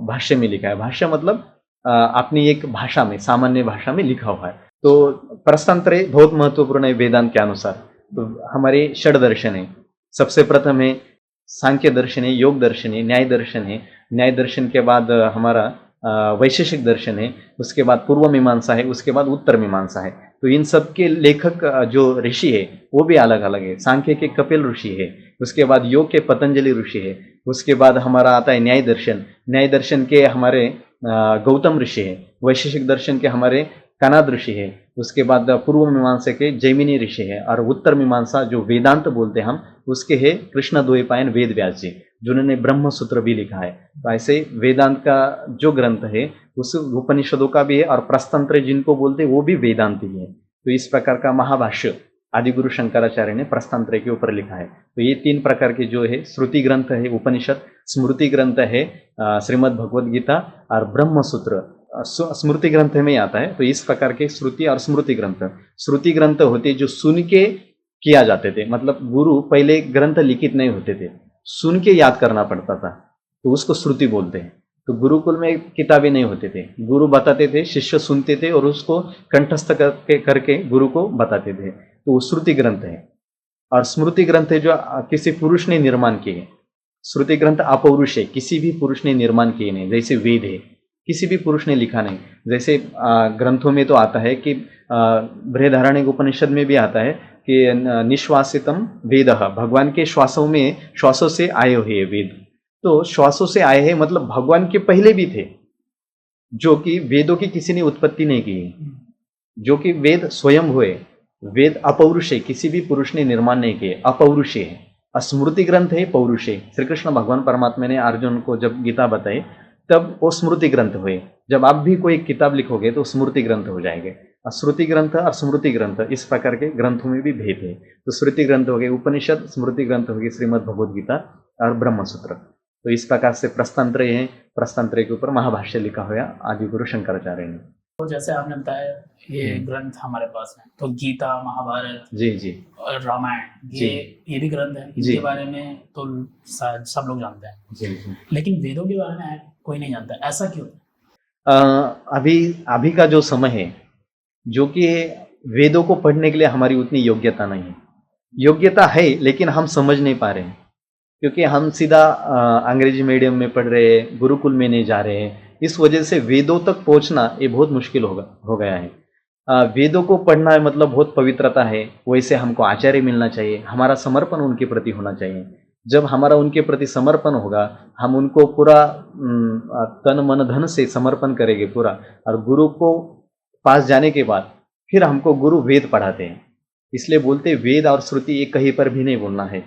भाष्य में लिखा है। भाष्य मतलब अपनी एक भाषा में, सामान्य भाषा में लिखा हुआ है। तो प्रस्थान त्रय बहुत महत्वपूर्ण है वेदांत के अनुसार। तो हमारे षड दर्शन है, सबसे प्रथम है सांख्य दर्शन है, योग दर्शन है, न्याय दर्शन है, न्याय दर्शन के बाद हमारा वैशेषिक दर्शन है, उसके बाद पूर्व मीमांसा है, उसके बाद उत्तर मीमांसा है। तो इन सब के लेखक जो ऋषि है वो भी अलग अलग है। सांख्य के कपिल ऋषि है, उसके बाद योग के पतंजलि ऋषि है, उसके बाद हमारा आता है न्याय दर्शन, न्याय दर्शन के हमारे गौतम ऋषि है, वैशेषिक दर्शन के हमारे कनाद ऋषि है, उसके बाद पूर्व मीमांसा के जैमिनी ऋषि है, और उत्तर मीमांसा जो वेदांत बोलते हैं हम, उसके है कृष्ण द्वैपायन वेद व्यास जी, जिन्होंने ब्रह्म सूत्र भी लिखा है। तो ऐसे वेदांत का जो ग्रंथ है उस उपनिषदों का भी है, और प्रस्थान जिनको बोलते हैं वो भी वेदांत ही है। तो इस प्रकार का महाभाष्य आदिगुरु शंकराचार्य ने प्रस्थान त्रय के ऊपर लिखा है। तो ये 3 प्रकार के जो है श्रुति ग्रंथ है उपनिषद, स्मृति ग्रंथ है श्रीमद् भगवद गीता, और ब्रह्म सूत्र स्मृति ग्रंथ में आता है। तो इस प्रकार के श्रुति और स्मृति ग्रंथ, श्रुति ग्रंथ होते जो सुन के किया जाते थे, मतलब गुरु पहले ग्रंथ लिखित नहीं होते थे, सुन के याद करना पड़ता था, तो उसको श्रुति बोलते हैं। तो गुरुकुल में किताबें नहीं होते थे, गुरु बताते थे, शिष्य सुनते थे और उसको कंठस्थ करके गुरु को बताते थे, तो वो श्रुति ग्रंथ है। और स्मृति ग्रंथ है जो किसी पुरुष ने निर्माण किए। श्रुति ग्रंथ अपौरुष है, किसी भी पुरुष ने निर्माण किए नहीं, जैसे वेद है किसी भी पुरुष ने लिखा नहीं। जैसे ग्रंथों में तो आता है कि बृहदारण्यक उपनिषद में भी आता है कि निश्वासितम वेद, भगवान के श्वासों से आए हुए वेद। तो श्वासों से आए हैं मतलब भगवान के पहले भी थे, जो कि वेदों की किसी ने उत्पत्ति नहीं की, जो कि वेद स्वयं हुए। वेद अपौरुष है, किसी भी पुरुष ने निर्माण नहीं किए, अपौरुष है। स्मृति ग्रंथ है पौरुष है। श्री कृष्ण भगवान परमात्मा ने अर्जुन को जब गीता बताई तब वो स्मृति ग्रंथ हुए। जब आप भी कोई किताब लिखोगे तो स्मृति ग्रंथ हो जाएंगे। श्रुति ग्रंथ और स्मृति ग्रंथ, इस प्रकार के ग्रंथों में भी भेद है। तो श्रुति ग्रंथ हो गए उपनिषद, स्मृति ग्रंथ हो गए श्रीमद् भगवद गीता और ब्रह्म सूत्र। तो इस प्रकार से प्रस्थान त्रय है, प्रस्थान त्रय के ऊपर महाभाष्य लिखा हुआ आदि गुरु शंकराचार्य ने। तो जैसे आपने बताया ये ग्रंथ हमारे पास है, तो गीता, महाभारत जी जी और रामायण, ये भी ग्रंथ है, इनके बारे में तो सब लोग जानते हैं जी जी। लेकिन वेदों के बारे में कोई नहीं जानता, ऐसा क्यों? अ, अभी अभी का जो समय है, जो कि वेदों को पढ़ने के लिए हमारी उतनी योग्यता नहीं है। योग्यता है लेकिन हम समझ नहीं पा रहे हैं, क्योंकि हम सीधा अंग्रेजी मीडियम में पढ़ रहे हैं, गुरुकुल में नहीं जा रहे हैं। इस वजह से वेदों तक पहुंचना ये बहुत मुश्किल हो गया है। वेदों को पढ़ना मतलब बहुत पवित्रता है, वैसे हमको आचार्य मिलना चाहिए, हमारा समर्पण उनके प्रति होना चाहिए। जब हमारा उनके प्रति समर्पण होगा, हम उनको पूरा तन मन धन से समर्पण करेंगे पूरा, और गुरु को पास जाने के बाद फिर हमको गुरु वेद पढ़ाते हैं। इसलिए बोलते हैं, वेद और श्रुति एक कहीं पर भी नहीं बोलना है।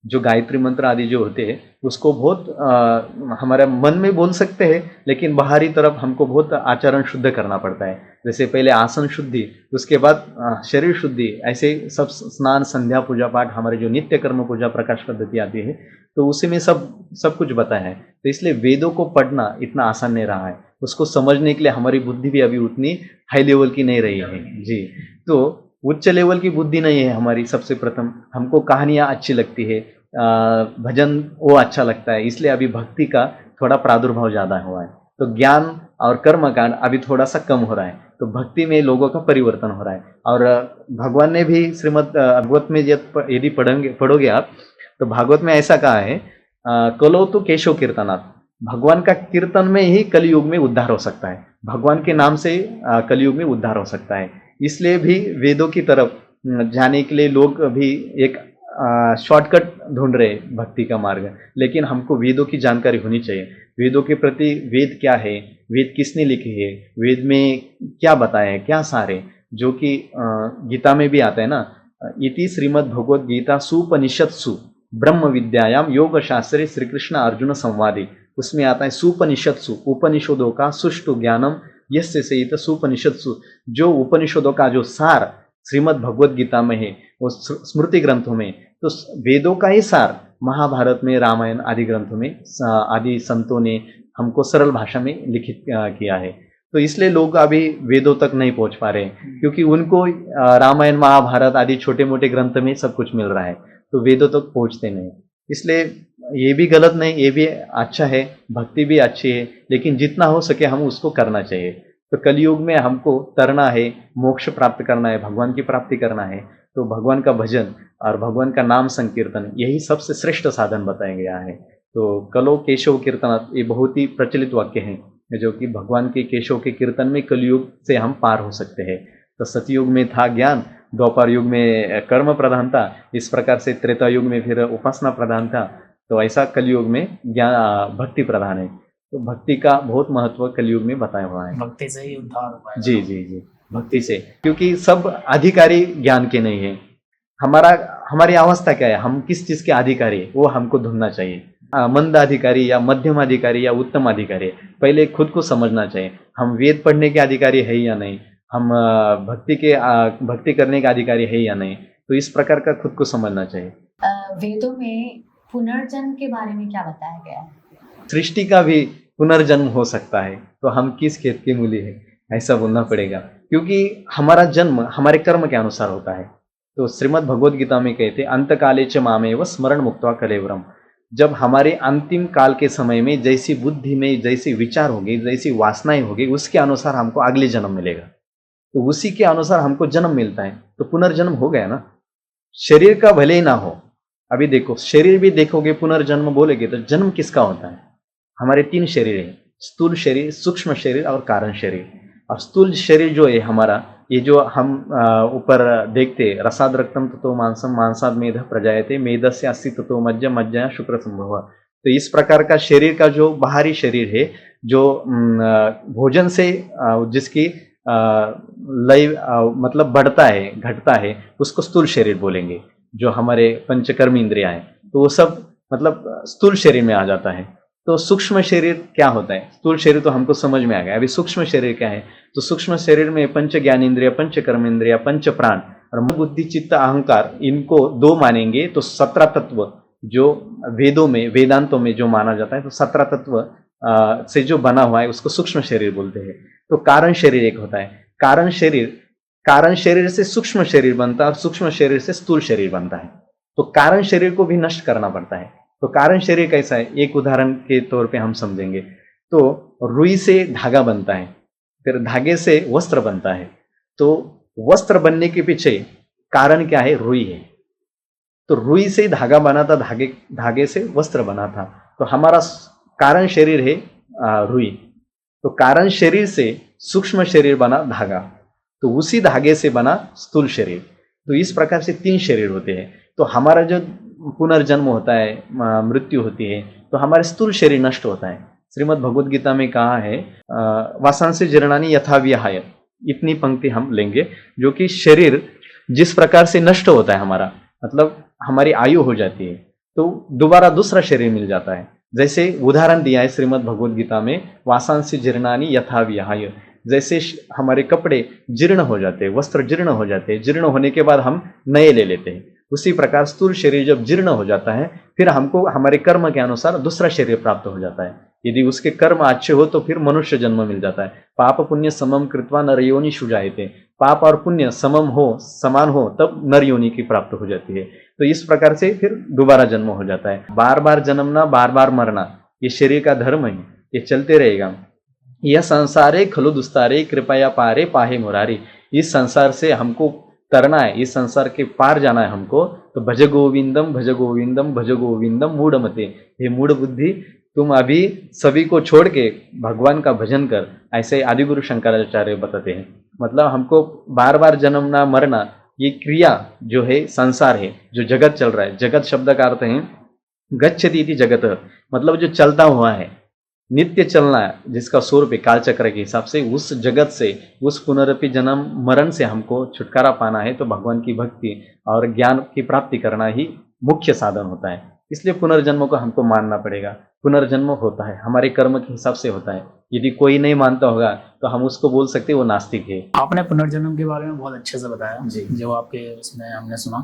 जो गायत्री मंत्र आदि जो होते हैं उसको बहुत हमारे मन में बोल सकते हैं, लेकिन बाहरी तरफ हमको बहुत आचरण शुद्ध करना पड़ता है। जैसे पहले आसन शुद्धि, उसके बाद शरीर शुद्धि, ऐसे सब स्नान संध्या पूजा पाठ, हमारे जो नित्य कर्म पूजा प्रकाश पद्धति आती है, तो उसी में सब कुछ बताया है। तो इसलिए वेदों को पढ़ना इतना आसान नहीं रहा है, उसको समझने के लिए हमारी बुद्धि भी अभी उतनी हाई लेवल की नहीं रही है जी। तो उच्च लेवल की बुद्धि नहीं है हमारी। सबसे प्रथम हमको कहानियाँ अच्छी लगती है, भजन वो अच्छा लगता है, इसलिए अभी भक्ति का थोड़ा प्रादुर्भाव ज़्यादा हुआ है। तो ज्ञान और कर्मकांड अभी थोड़ा सा कम हो रहा है, तो भक्ति में लोगों का परिवर्तन हो रहा है। और भगवान ने भी श्रीमद् भागवत में यदि पढ़ोगे आप, तो भागवत में ऐसा कहा है, कलो तो केशव कीर्तनात्, भगवान का कीर्तन में ही कलयुग में उद्धार हो सकता है, भगवान के नाम से कलयुग में उद्धार हो सकता है। इसलिए भी वेदों की तरफ जाने के लिए लोग भी एक शॉर्टकट ढूंढ रहे भक्ति का मार्ग, लेकिन हमको वेदों की जानकारी होनी चाहिए। वेदों के प्रति, वेद क्या है, वेद किसने लिखे है, वेद में क्या बताया है, क्या सार है, जो कि गीता में भी आता है ना, इति श्रीमद् भगवद गीता सुपनिषत्सु ब्रह्म विद्यायाम योग शास्त्रे श्री कृष्ण अर्जुन संवादे, उसमें आता है सुपनिषत्सु, उपनिषदों का सुष्टु ज्ञानम यस्य सेयित सुपनिषत्सु, जो उपनिषदों का जो सार श्रीमद् भगवद गीता में है, वो स्मृति ग्रंथों में, तो वेदों का ही सार महाभारत में, रामायण आदि ग्रंथों में आदि संतों ने हमको सरल भाषा में लिखित किया है। तो इसलिए लोग अभी वेदों तक नहीं पहुंच पा रहे, क्योंकि उनको रामायण महाभारत आदि छोटे मोटे ग्रंथ में सब कुछ मिल रहा है, तो वेदों तक पहुंचते नहीं। इसलिए ये भी गलत नहीं, ये भी अच्छा है, भक्ति भी अच्छी है, लेकिन जितना हो सके हम उसको करना चाहिए। तो कलयुग में हमको तरना है, मोक्ष प्राप्त करना है, भगवान की प्राप्ति करना है, तो भगवान का भजन और भगवान का नाम संकीर्तन यही सबसे श्रेष्ठ साधन बताया गया है। तो कलो केशव कीर्तन, ये बहुत ही प्रचलित वाक्य है, जो कि भगवान के केशव के कीर्तन में कलयुग से हम पार हो सकते हैं। तो सतयुग में था ज्ञान, द्वापर युग में कर्म प्रधान था, इस प्रकार से त्रेता युग में फिर उपासना प्रधान था, तो ऐसा कलयुग में ज्ञान भक्ति प्रधान है। तो भक्ति का बहुत महत्व कलयुग में बताया हुआ है। भक्ति से ही उद्धार हुआ है। जी जी जी, भक्ति से, क्योंकि सब अधिकारी ज्ञान के नहीं है। हमारी अवस्था क्या है, हम किस चीज के अधिकारी है, वो हमको ढूंढना चाहिए। मंद अधिकारी या मध्यम अधिकारी या उत्तम अधिकारी, पहले खुद को समझना चाहिए, हम वेद पढ़ने के अधिकारी है या नहीं, हम भक्ति करने के अधिकारी है या नहीं। तो इस प्रकार का खुद को समझना चाहिए। वेदों में पुनर्जन्म के बारे में क्या बताया गया है? सृष्टि का भी पुनर्जन्म हो सकता है, तो हम किस खेत के मूली है, ऐसा बोलना पड़ेगा, क्योंकि हमारा जन्म हमारे कर्म के अनुसार होता है। तो श्रीमद् भगवद गीता में कहते अंत काले च मामेव स्मरण मुक्त्वा कलेवरम, जब हमारे अंतिम काल के समय में जैसी बुद्धि में जैसी विचार होगी, जैसी वासनाएं होगी, उसके अनुसार हमको अगले जन्म मिलेगा, तो उसी के अनुसार हमको जन्म मिलता है। तो पुनर्जन्म हो गया ना, शरीर का भले ही ना हो। अभी देखो, शरीर भी देखोगे, पुनर्जन्म बोलेगे तो जन्म किसका होता है? हमारे 3 शरीर है, स्थूल शरीर, सूक्ष्म शरीर और कारण शरीर। और स्थूल शरीर जो है हमारा, ये जो हम ऊपर देखते, रसाद रक्तम ततो मांसम मांसाद मेध प्रजायते मेधस्य अस्ति ततो मज्जा मज्जा शुक्र संभव। तो इस प्रकार का शरीर का जो बाहरी शरीर है, जो भोजन से जिसकी लय मतलब बढ़ता है घटता है, उसको स्थूल शरीर बोलेंगे। जो हमारे पंचकर्म इंद्रियां हैं, तो वो सब मतलब स्थूल शरीर में आ जाता है। तो सूक्ष्म शरीर क्या होता है? स्थूल शरीर तो हमको समझ में आ गया, अभी सूक्ष्म शरीर क्या है? तो सूक्ष्म शरीर में पंच ज्ञान इंद्रिया, पंच कर्म इंद्रिया, पंच प्राण और मन बुद्धि चित्त अहंकार, इनको 2 मानेंगे तो 17 तत्व जो वेदों में, वेदांतों में जो माना जाता है, तो 17 तत्व से जो बना हुआ है उसको सूक्ष्म शरीर बोलते हैं। तो कारण शरीर एक होता है, कारण शरीर से सूक्ष्म शरीर बनता है और सूक्ष्म शरीर से स्थूल शरीर बनता है। तो कारण शरीर को भी नष्ट करना पड़ता है। तो कारण शरीर कैसा है, एक उदाहरण के तौर पे हम समझेंगे। तो रुई से धागा बनता है, फिर धागे से वस्त्र बनता है। तो वस्त्र बनने के पीछे कारण क्या है? रुई है। तो रुई से धागा बना था, धागे से वस्त्र बना था। तो हमारा कारण शरीर है रुई। तो कारण शरीर से सूक्ष्म शरीर बना धागा, तो उसी धागे से बना स्थूल शरीर। तो इस प्रकार से 3 शरीर होते हैं। तो हमारा जो पुनर्जन्म होता है, मृत्यु होती है, तो हमारे स्थूल शरीर नष्ट होता है। श्रीमद् भगवद गीता में कहा है वासांसि जीर्णानि यथा विहाय, इतनी पंक्ति हम लेंगे, जो कि शरीर जिस प्रकार से नष्ट होता है हमारा, मतलब हमारी आयु हो जाती है, तो दोबारा दूसरा शरीर मिल जाता है। जैसे उदाहरण दिया है श्रीमद् भगवद गीता में, वासांसि जीर्णानि यथा विहाय, जैसे हमारे कपड़े जीर्ण हो जाते हैं, वस्त्र जीर्ण हो जाते हैं, जीर्ण होने के बाद हम नए ले लेते हैं, उसी प्रकार स्थूल शरीर जब जीर्ण हो जाता है, फिर हमको हमारे कर्म के अनुसार दूसरा शरीर प्राप्त हो जाता है। यदि उसके कर्म अच्छे हो तो फिर मनुष्य जन्म मिल जाता है। पाप पुण्य समम कृत्वा नर योनिषु जायते, पाप और पुण्य समम हो, समान हो, तब नर योनि की प्राप्त हो जाती है। तो इस प्रकार से फिर दोबारा जन्म हो जाता है। बार बार जन्मना, बार बार मरना, ये शरीर का धर्म है, ये चलते रहेगा। यह संसारे खलु दुस्तारे कृपया पारे पाहे मुरारी, इस संसार से हमको तरना है, इस संसार के पार जाना है हमको। तो भज गोविंदम भज गोविंदम भज गोविंदम मूढ़ मते, हे मूढ़ बुद्धि, तुम अभी सभी को छोड़ के भगवान का भजन कर, ऐसे आदिगुरु शंकराचार्य बताते हैं। मतलब हमको बार बार जन्मना मरना, ये क्रिया जो है संसार है, जो जगत चल रहा है, जगत शब्द का अर्थ है गच्छति इति जगत, मतलब जो चलता हुआ है, नित्य चलना है, जिसका स्वरूप है कालचक्र के हिसाब से, उस जगत से, उस पुनरपि जन्म मरण से हमको छुटकारा पाना है। तो भगवान की भक्ति और ज्ञान की प्राप्ति करना ही मुख्य साधन होता है। इसलिए पुनर्जन्म को हमको मानना पड़ेगा। पुनर्जन्म होता है, हमारे कर्म के हिसाब से होता है। यदि कोई नहीं मानता होगा तो हम उसको बोल सकते वो नास्तिक है। आपने पुनर्जन्म के बारे में बहुत अच्छे से बताया जी। जो आपके उसमें हमने सुना।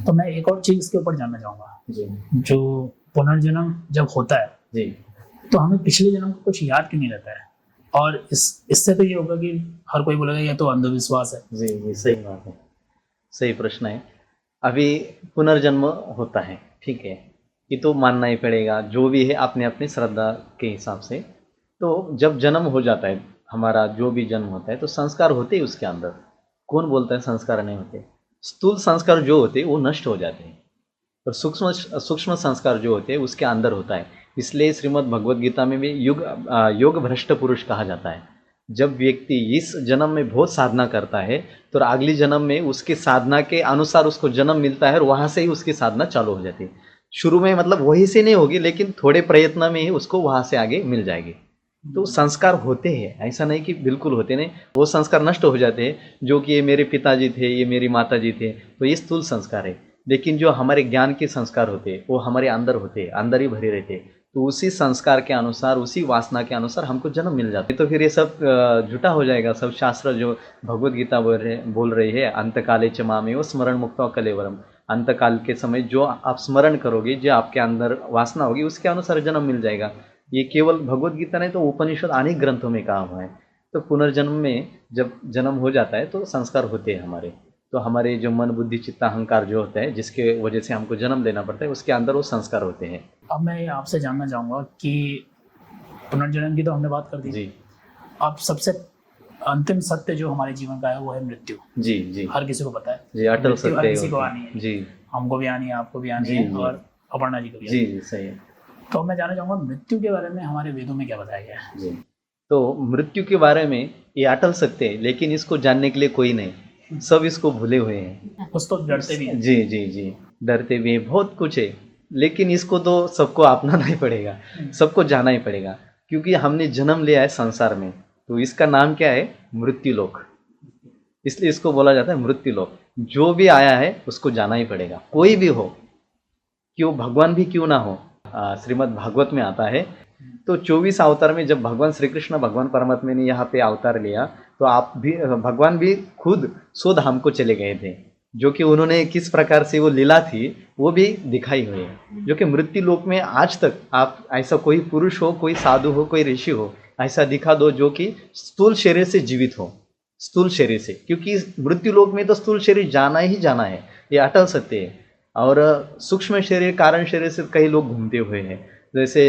तो मैं एक और चीज इसके ऊपर जानना चाहूंगा, जी जो पुनर्जन्म जब होता है जी तो हमें पिछले जन्म को कुछ याद क्यों नहीं रहता है? और इससे तो ये होगा कि हर कोई बोलेगा ये तो अंधविश्वास है। जी जी, सही बात है, सही प्रश्न है। अभी पुनर्जन्म होता है, ठीक है, ये तो मानना ही पड़ेगा, जो भी है अपने अपनी श्रद्धा के हिसाब से। तो जब जन्म हो जाता है हमारा, जो भी जन्म होता है, तो संस्कार होते ही उसके अंदर। कौन बोलता है संस्कार नहीं होते? स्थूल संस्कार जो होते हैं वो नष्ट हो जाते हैं, और सूक्ष्म संस्कार जो होते हैं उसके अंदर होता है। इसलिए श्रीमद् भगवद गीता में भी योग भ्रष्ट पुरुष कहा जाता है। जब व्यक्ति इस जन्म में बहुत साधना करता है तो अगली जन्म में उसकी साधना के अनुसार उसको जन्म मिलता है, और वहाँ से ही उसकी साधना चालू हो जाती है। शुरू में मतलब वही से नहीं होगी, लेकिन थोड़े प्रयत्न में ही उसको वहाँ से आगे मिल जाएगी। तो संस्कार होते हैं, ऐसा नहीं कि बिल्कुल होते नहीं, वो संस्कार नष्ट हो जाते हैं, जो कि ये मेरे पिताजी थे, ये मेरी माता जी थे, तो ये स्थूल संस्कार है। लेकिन जो हमारे ज्ञान के संस्कार होते हैं वो हमारे अंदर होते हैं, अंदर ही भरे रहते हैं। तो उसी संस्कार के अनुसार, उसी वासना के अनुसार हमको जन्म मिल जाता है। तो फिर ये सब झूठा हो जाएगा। सब शास्त्र जो भगवद गीता बोल रही है, अंतकाले च मामेव स्मरण मुक्त्वा कलेवरम, अंतकाल के समय जो आप स्मरण करोगे, जो आपके अंदर वासना होगी, उसके अनुसार जन्म मिल जाएगा। ये केवल भगवद गीता नहीं तो उपनिषद अनेक ग्रंथों में कहा हुआ है। तो पुनर्जन्म में जब जन्म हो जाता है तो संस्कार होते हैं हमारे। तो हमारे जो मन बुद्धि चित्त अहंकार जो होता है, जिसके वजह से हमको जन्म लेना पड़ता है, उसके अंदर वो संस्कार होते हैं। अब मैं आपसे जानना चाहूंगा कि पुनर्जन्म की तो हमने बात कर दी जी अब सबसे अंतिम सत्य जो हमारे जीवन का है वो है मृत्यु। जी जी हर किसी को पता है जी, अटल मृत्यु हर सत्य किसी को होता है। आनी है। जी हमको भी आनी है, आपको भी आनी जी, है, जी। और अपर्णा जी को भी जी आनी है। जी, सही है। तो मैं जानना चाहूंगा मृत्यु के बारे में हमारे वेदों में क्या बताया गया है? जी, तो मृत्यु के बारे में ये अटल सत्य है, लेकिन इसको जानने के लिए कोई नहीं, सब इसको भूले हुए हैं। कुछ तो डरते भी हैं। जी जी जी, डरते भी हैं, बहुत कुछ है, लेकिन इसको तो सबको अपनाना ही पड़ेगा, सबको जाना ही पड़ेगा, क्योंकि हमने जन्म लिया है संसार में। तो इसका नाम क्या है? मृत्युलोक। इसलिए इसको बोला जाता है मृत्युलोक। जो भी आया है उसको जाना ही पड़ेगा, कोई भी हो, क्यों भगवान भी क्यों ना हो। श्रीमद् भागवत में आता है, तो 24 अवतार में जब भगवान श्री कृष्ण, भगवान परमात्मा ने यहाँ पे अवतार लिया, तो आप भी, भगवान भी खुद स्वधाम को चले गए थे, जो कि उन्होंने किस प्रकार से वो लीला थी वो भी दिखाई हुई है। जो कि मृत्यु लोक में आज तक आप ऐसा कोई पुरुष हो, कोई साधु हो, कोई ऋषि हो, ऐसा दिखा दो जो कि स्थूल शरीर से जीवित हो, स्थूल शरीर से, क्योंकि मृत्यु लोक में तो स्थूल शरीर जाना ही जाना है, ये अटल सत्य है। और सूक्ष्म शरीर, कारण शरीर से कई लोग घूमते हुए हैं, जैसे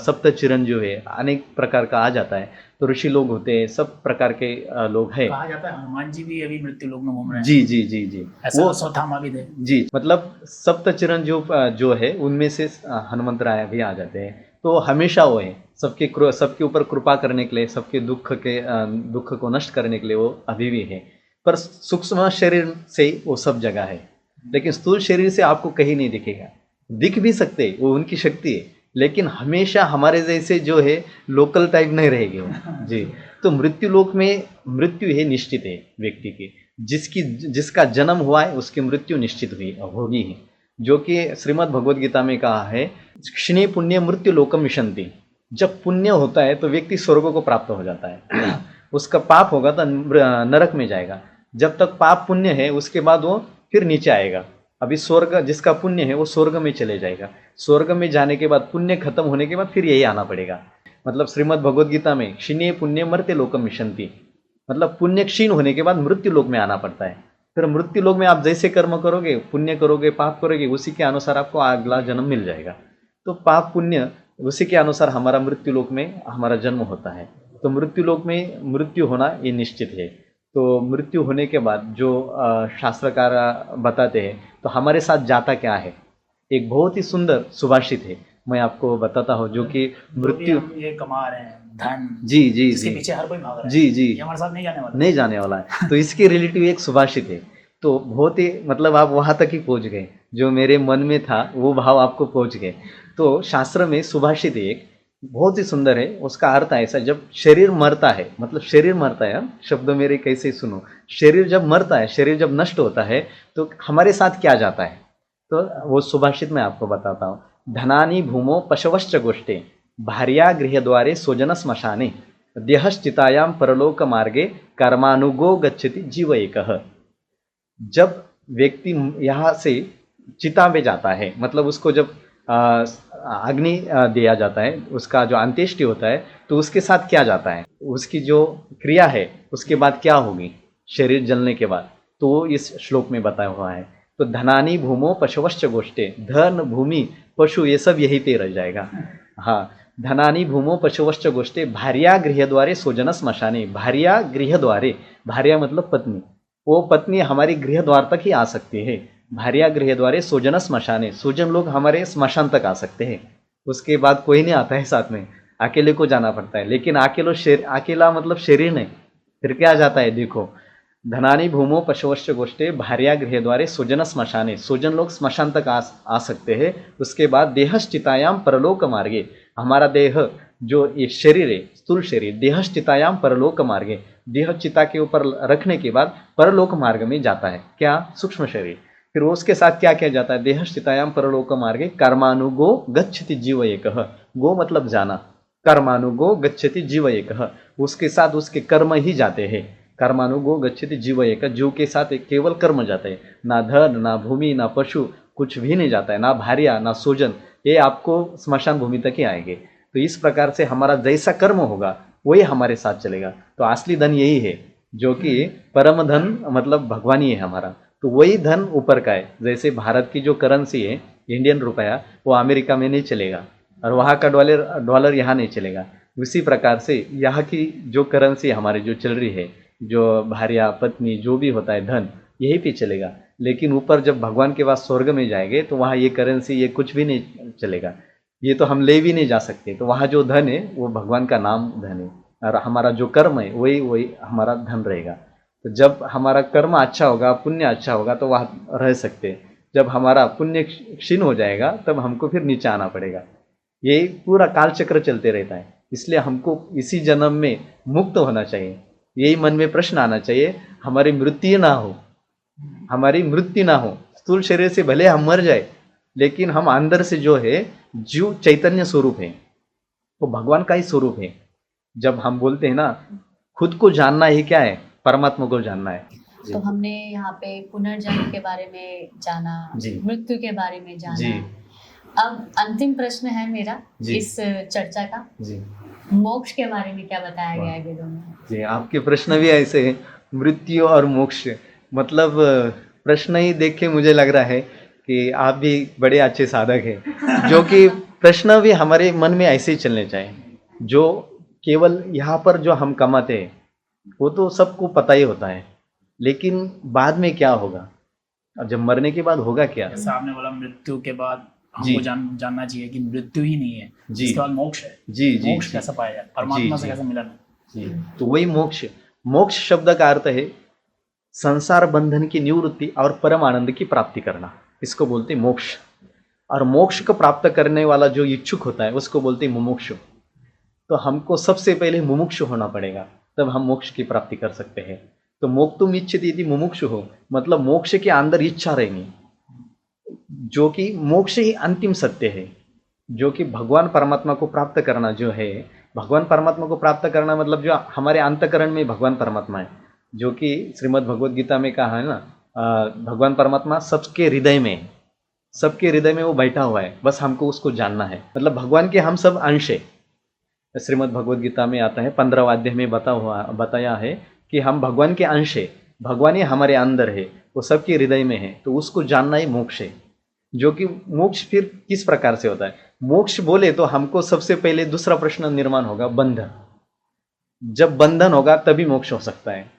सप्त चिरंजीव है, अनेक प्रकार का आ जाता है, तो ऋषि लोग होते हैं, सब प्रकार के लोग हैं। कहा जाता है हनुमान जी भी अभी मृत्यु लोक में घूम रहे हैं। जी जी जी जी ऐसा वो अश्वत्थामा भी थे। जी, मतलब सप्त चिरंजीव जो है उनमें से हनुमंत राय भी आ जाते हैं। तो हमेशा वो है सबके ऊपर कृपा करने के लिए, सबके दुख को नष्ट करने के लिए वो अभी भी है। पर सूक्ष्म शरीर से वो सब जगह है, लेकिन स्थूल शरीर से आपको कहीं नहीं दिखेगा। दिख भी सकते, वो उनकी शक्ति है, लेकिन हमेशा हमारे जैसे जो है लोकल टाइप नहीं रहेंगे वो। जी, तो मृत्यु लोक में मृत्यु है निश्चित है व्यक्ति की, जिसका जन्म हुआ है उसकी मृत्यु निश्चित हुई होगी ही, जो कि श्रीमद् भगवद गीता में कहा है, क्षिणे पुण्य मृत्यु लोकम विशंति। जब पुण्य होता है तो व्यक्ति स्वर्ग को प्राप्त हो जाता है, उसका पाप होगा तो नरक में जाएगा। जब तक पाप पुण्य है उसके बाद वो फिर नीचे आएगा। अभी स्वर्ग, जिसका पुण्य है वो स्वर्ग में चले जाएगा। स्वर्ग में जाने के बाद, पुण्य खत्म होने के बाद फिर यही आना पड़ेगा। मतलब श्रीमद् भगवद गीता में क्षीणे पुण्य मर्त्य लोकम विशंति, मतलब पुण्य क्षीण होने के बाद मृत्यु लोक में आना पड़ता है। फिर मृत्यु लोक में आप जैसे कर्म करोगे, पुण्य करोगे, पाप करोगे, उसी के अनुसार आपको अगला जन्म मिल जाएगा। तो पाप पुण्य उसी के अनुसार हमारा मृत्यु लोक में हमारा जन्म होता है। तो मृत्यु लोक में मृत्यु होना ये निश्चित है। तो मृत्यु होने के बाद जो शास्त्रकार बताते हैं, तो हमारे साथ जाता क्या है, एक बहुत ही सुंदर सुभाषित है, मैं आपको बताता हूँ, जो कि मृत्यु ये कमा रहे हैं धन, जी जी इसके जी पीछे हर कोई भाग रहा है, जी जी, ये हमारे साथ नहीं जाने वाला है। तो इसके रिलेटिव एक सुभाषित है। तो बहुत ही, मतलब आप वहां तक ही पहुंच गए, जो मेरे मन में था वो भाव आपको पहुंच गए। तो शास्त्र में सुभाषित एक बहुत ही सुंदर है। उसका अर्थ ऐसा, जब शरीर मरता है, मतलब शरीर मरता है, शब्द मेरे कैसे सुनो, शरीर जब मरता है, शरीर जब नष्ट होता है, तो हमारे साथ क्या जाता है, तो वो सुभाषित मैं आपको बताता हूँ। धनानि भूमो पशवश्च गोष्ठे भार्या गृहद्वारे स्वजन श्मशाने देहश्चितायाम परलोक मार्गे कर्मानुगो गच्छति जीव एकः। जब व्यक्ति यहाँ से चिता में जाता है, मतलब उसको जब अग्नि दिया जाता है, उसका जो अंत्येष्टि होता है, तो उसके साथ क्या जाता है, उसकी जो क्रिया है उसके बाद क्या होगी शरीर जलने के बाद, तो इस श्लोक में बताया हुआ है। तो धनानि भूमो पशवश्च गोष्ठे, धन भूमि पशु ये सब यहीं पे रह जाएगा। हाँ, धनानि भूमो पशवश्च गोष्ठे भार्या गृहद्वारे स्वजन श्मशाने। भार्या गृहद्वारे, भार्या मतलब पत्नी, वो पत्नी हमारी गृह द्वार तक ही आ सकती है। भार्या गृहद्वारे स्वजन श्मशाने, स्वजन लोग हमारे श्मशान तक आ सकते हैं, उसके बाद कोई नहीं आता है साथ में, अकेले को जाना पड़ता है। लेकिन अकेला मतलब शरीर नहीं, फिर क्या जाता है देखो, धनानि भूमो पशवश्च गोष्ठे भार्या गृहद्वारे स्वजन श्मशाने, स्वजन लोग श्मशान तक आ सकते हैं। उसके बाद देहश्चितायाम परलोक मार्गे, हमारा देह जो ये शरीर है, स्थूल शरीर, देहश्चितायाम परलोक मार्गे, देह चिता के ऊपर रखने के बाद परलोक मार्ग में जाता है। क्या? सूक्ष्म शरीर। फिर उसके साथ क्या किया जाता है, देहश्चितायाम परलोक मार्गे कर्मानुगो गच्छति जीव एकः। गो मतलब जाना, कर्मानुगो गच्छति जीव एकः, उसके साथ उसके कर्म ही जाते हैं। कर्मानुगो गच्छति जीव एकः, जीव के साथ एक केवल कर्म जाते हैं, ना धन ना भूमि ना पशु कुछ भी नहीं जाता है, ना भार्या ना स्वजन, ये आपको स्मशान भूमि तक ही आएंगे। तो इस प्रकार से हमारा जैसा कर्म होगा वही हमारे साथ चलेगा। तो असली धन यही है, जो कि परम धन मतलब भगवान ही है हमारा। तो वही धन ऊपर का है। जैसे भारत की जो करेंसी है इंडियन रुपया, वो अमेरिका में नहीं चलेगा, और वहाँ का डॉलर यहाँ नहीं चलेगा। उसी प्रकार से यहाँ की जो करेंसी हमारी जो चल रही है, जो भार्या पत्नी जो भी होता है धन, यही पे चलेगा। लेकिन ऊपर जब भगवान के पास स्वर्ग में जाएंगे तो वहाँ ये करेंसी ये कुछ भी नहीं चलेगा, ये तो हम ले भी नहीं जा सकते। तो वहाँ जो धन है वो भगवान का नाम धन है, और हमारा जो कर्म है वही हमारा धन रहेगा। तो जब हमारा कर्म अच्छा होगा, पुण्य अच्छा होगा, तो वहाँ रह सकते हैं। जब हमारा पुण्य क्षीण हो जाएगा तब हमको फिर नीचे आना पड़ेगा। ये पूरा कालचक्र चलते रहता है। इसलिए हमको इसी जन्म में मुक्त होना चाहिए। यही मन में प्रश्न आना चाहिए, हमारी मृत्यु ना हो, हमारी मृत्यु ना हो। स्थूल शरीर से भले हम मर जाए, लेकिन हम अंदर से जो है जीव चैतन्य स्वरूप है, वो भगवान का ही स्वरूप है। जब हम बोलते हैं ना खुद को जानना ही क्या है, परमात्मा को जानना है। तो हमने यहाँ पे पुनर्जन्म के बारे में जाना, मृत्यु के बारे में जाना। अब अंतिम प्रश्न है मेरा इस चर्चा का, मोक्ष के बारे में क्या बताया गया है वेदों में? जी, आपके प्रश्न भी ऐसे हैं, मृत्यु और मोक्ष, मतलब प्रश्न ही देख के मुझे लग रहा है कि आप भी बड़े अच्छे साधक हैं, जो कि प्रश्न भी हमारे मन में ऐसे ही चलने चाहिए। जो केवल यहाँ पर जो हम कमाते हैं वो तो सबको पता ही होता है, लेकिन बाद में क्या होगा, अब जब मरने के बाद होगा क्या। जैसे आपने बोला मृत्यु के बाद जी। हमको जानना चाहिए कि मृत्यु ही नहीं है, जी। इसके बाद मोक्ष है। जी जी मोक्ष जी कैसे पाया जाए, परमात्मा से जी। कैसे मिलन है? जी, तो वही मोक्ष। मोक्ष शब्द का अर्थ है संसार बंधन की निवृत्ति और परम आनंद की प्राप्ति करना, इसको बोलते हैं मोक्ष। और मोक्ष को प्राप्त करने वाला जो इच्छुक होता है उसको बोलते हैं मुमुक्षु। तो हमको सबसे पहले मुमुक्षु होना पड़ेगा, तब हम मोक्ष की प्राप्ति कर सकते हैं। तो मोक्तुम इच्छति यदि मुमुक्षु हो, मतलब मोक्ष के अंदर इच्छा रहेगी, जो कि मोक्ष ही अंतिम सत्य है, जो कि भगवान परमात्मा को प्राप्त करना जो है। भगवान परमात्मा को प्राप्त करना मतलब जो हमारे अंतकरण में भगवान परमात्मा है, जो कि श्रीमद् भगवद गीता में कहा है ना, भगवान परमात्मा सबके हृदय में है, सबके हृदय में वो बैठा हुआ है, बस हमको उसको जानना है। मतलब भगवान के हम सब अंश है। श्रीमद् भगवद गीता में आता है 15वां अध्याय में बताया है कि हम भगवान के अंश है, भगवान ही हमारे अंदर है, वो सबके हृदय में है, तो उसको जानना ही मोक्ष है। जो कि मोक्ष फिर किस प्रकार से होता है, मोक्ष बोले तो हमको सबसे पहले दूसरा प्रश्न निर्माण होगा, बंधन। जब बंधन होगा तभी मोक्ष हो सकता है।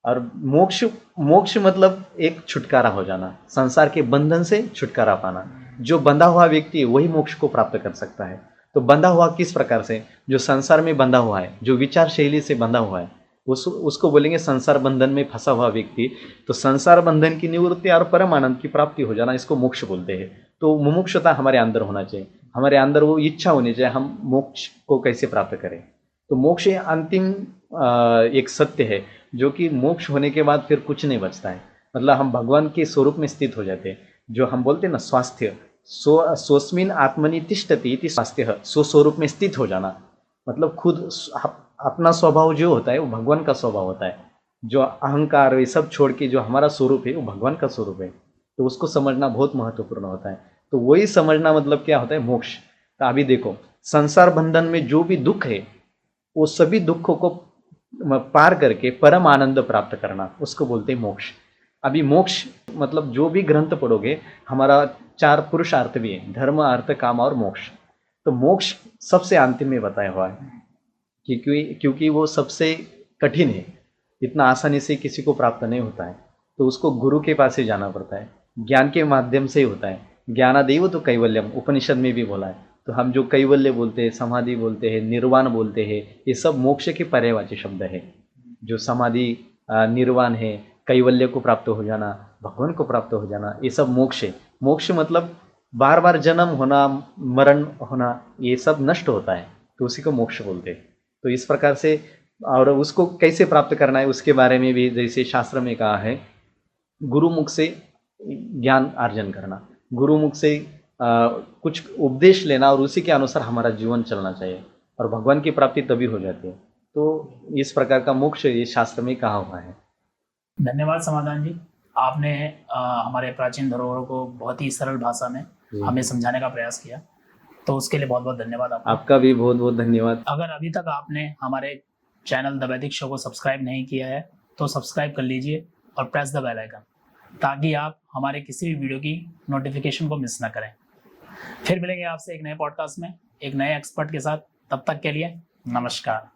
और मोक्ष मतलब एक छुटकारा हो जाना, संसार के बंधन से छुटकारा पाना। जो बंधा हुआ व्यक्ति है वही मोक्ष को प्राप्त कर सकता है। तो बंधा हुआ किस प्रकार से, जो संसार में बंधा हुआ है, जो विचार शैली से बंधा हुआ है, उसको बोलेंगे संसार बंधन में फंसा हुआ व्यक्ति। तो संसार बंधन की निवृत्ति और परम आनंद की प्राप्ति हो जाना, इसको मोक्ष बोलते हैं। तो मुमुक्षुता हमारे अंदर होना चाहिए, हमारे अंदर वो इच्छा होनी चाहिए हम मोक्ष को कैसे प्राप्त करें। तो मोक्ष अंतिम एक सत्य है, जो कि मोक्ष होने के बाद फिर कुछ नहीं बचता है। मतलब हम भगवान के स्वरूप में स्थित हो जाते हैं। जो हम बोलते हैं ना स्वास्थ्य, स्वस्मिन आत्मनि तिष्ठति इति स्वास्थ्य, स्वस्वरूप में स्थित हो जाना, मतलब खुद अपना स्वभाव जो होता है वो भगवान का स्वभाव होता है। जो अहंकार ये सब छोड़ के जो हमारा स्वरूप है वो भगवान का स्वरूप है। तो उसको समझना बहुत महत्वपूर्ण होता है। तो वही समझना मतलब क्या होता है, मोक्ष। तो अभी देखो, संसार बंधन में जो भी दुख है वो सभी दुखों को पार करके परम आनंद प्राप्त करना, उसको बोलते हैं मोक्ष। अभी मोक्ष मतलब जो भी ग्रंथ पढ़ोगे, हमारा 4 पुरुषार्थ भी है, धर्म अर्थ काम और मोक्ष। तो मोक्ष सबसे अंतिम में बताया हुआ है, क्योंकि वो सबसे कठिन है, इतना आसानी से किसी को प्राप्त नहीं होता है। तो उसको गुरु के पास ही जाना पड़ता है, ज्ञान के माध्यम से ही होता है। ज्ञानादेव तो कैवल्यम उपनिषद में भी बोला है। तो हम जो कैवल्य बोलते हैं, समाधि बोलते हैं, निर्वाण बोलते हैं, ये सब मोक्ष के पर्यायवाची शब्द है। जो समाधि निर्वाण है, कैवल्य को प्राप्त हो जाना, भगवान को प्राप्त हो जाना, ये सब मोक्ष है। मोक्ष मतलब बार बार जन्म होना, मरण होना, ये सब नष्ट होता है, तो उसी को मोक्ष बोलते हैं। तो इस प्रकार से, और उसको कैसे प्राप्त करना है उसके बारे में भी जैसे शास्त्र में कहा है, गुरुमुख से ज्ञान अर्जन करना, गुरुमुख से कुछ उपदेश लेना और उसी के अनुसार हमारा जीवन चलना चाहिए, और भगवान की प्राप्ति तभी हो जाती है। तो इस प्रकार का मोक्ष ये शास्त्र में कहा हुआ है। धन्यवाद समाधान जी, आपने हमारे प्राचीन धरोहरों को बहुत ही सरल भाषा में हमें समझाने का प्रयास किया, तो उसके लिए बहुत बहुत धन्यवाद आपका भी बहुत बहुत धन्यवाद। अगर अभी तक आपने हमारे चैनल द वैदिक शो को सब्सक्राइब नहीं किया है तो सब्सक्राइब कर लीजिए और प्रेस द बेल आइकन, ताकि आप हमारे किसी भी वीडियो की नोटिफिकेशन को मिस ना करें। फिर मिलेंगे आपसे एक नए पॉडकास्ट में एक नए एक्सपर्ट के साथ। तब तक के लिए नमस्कार।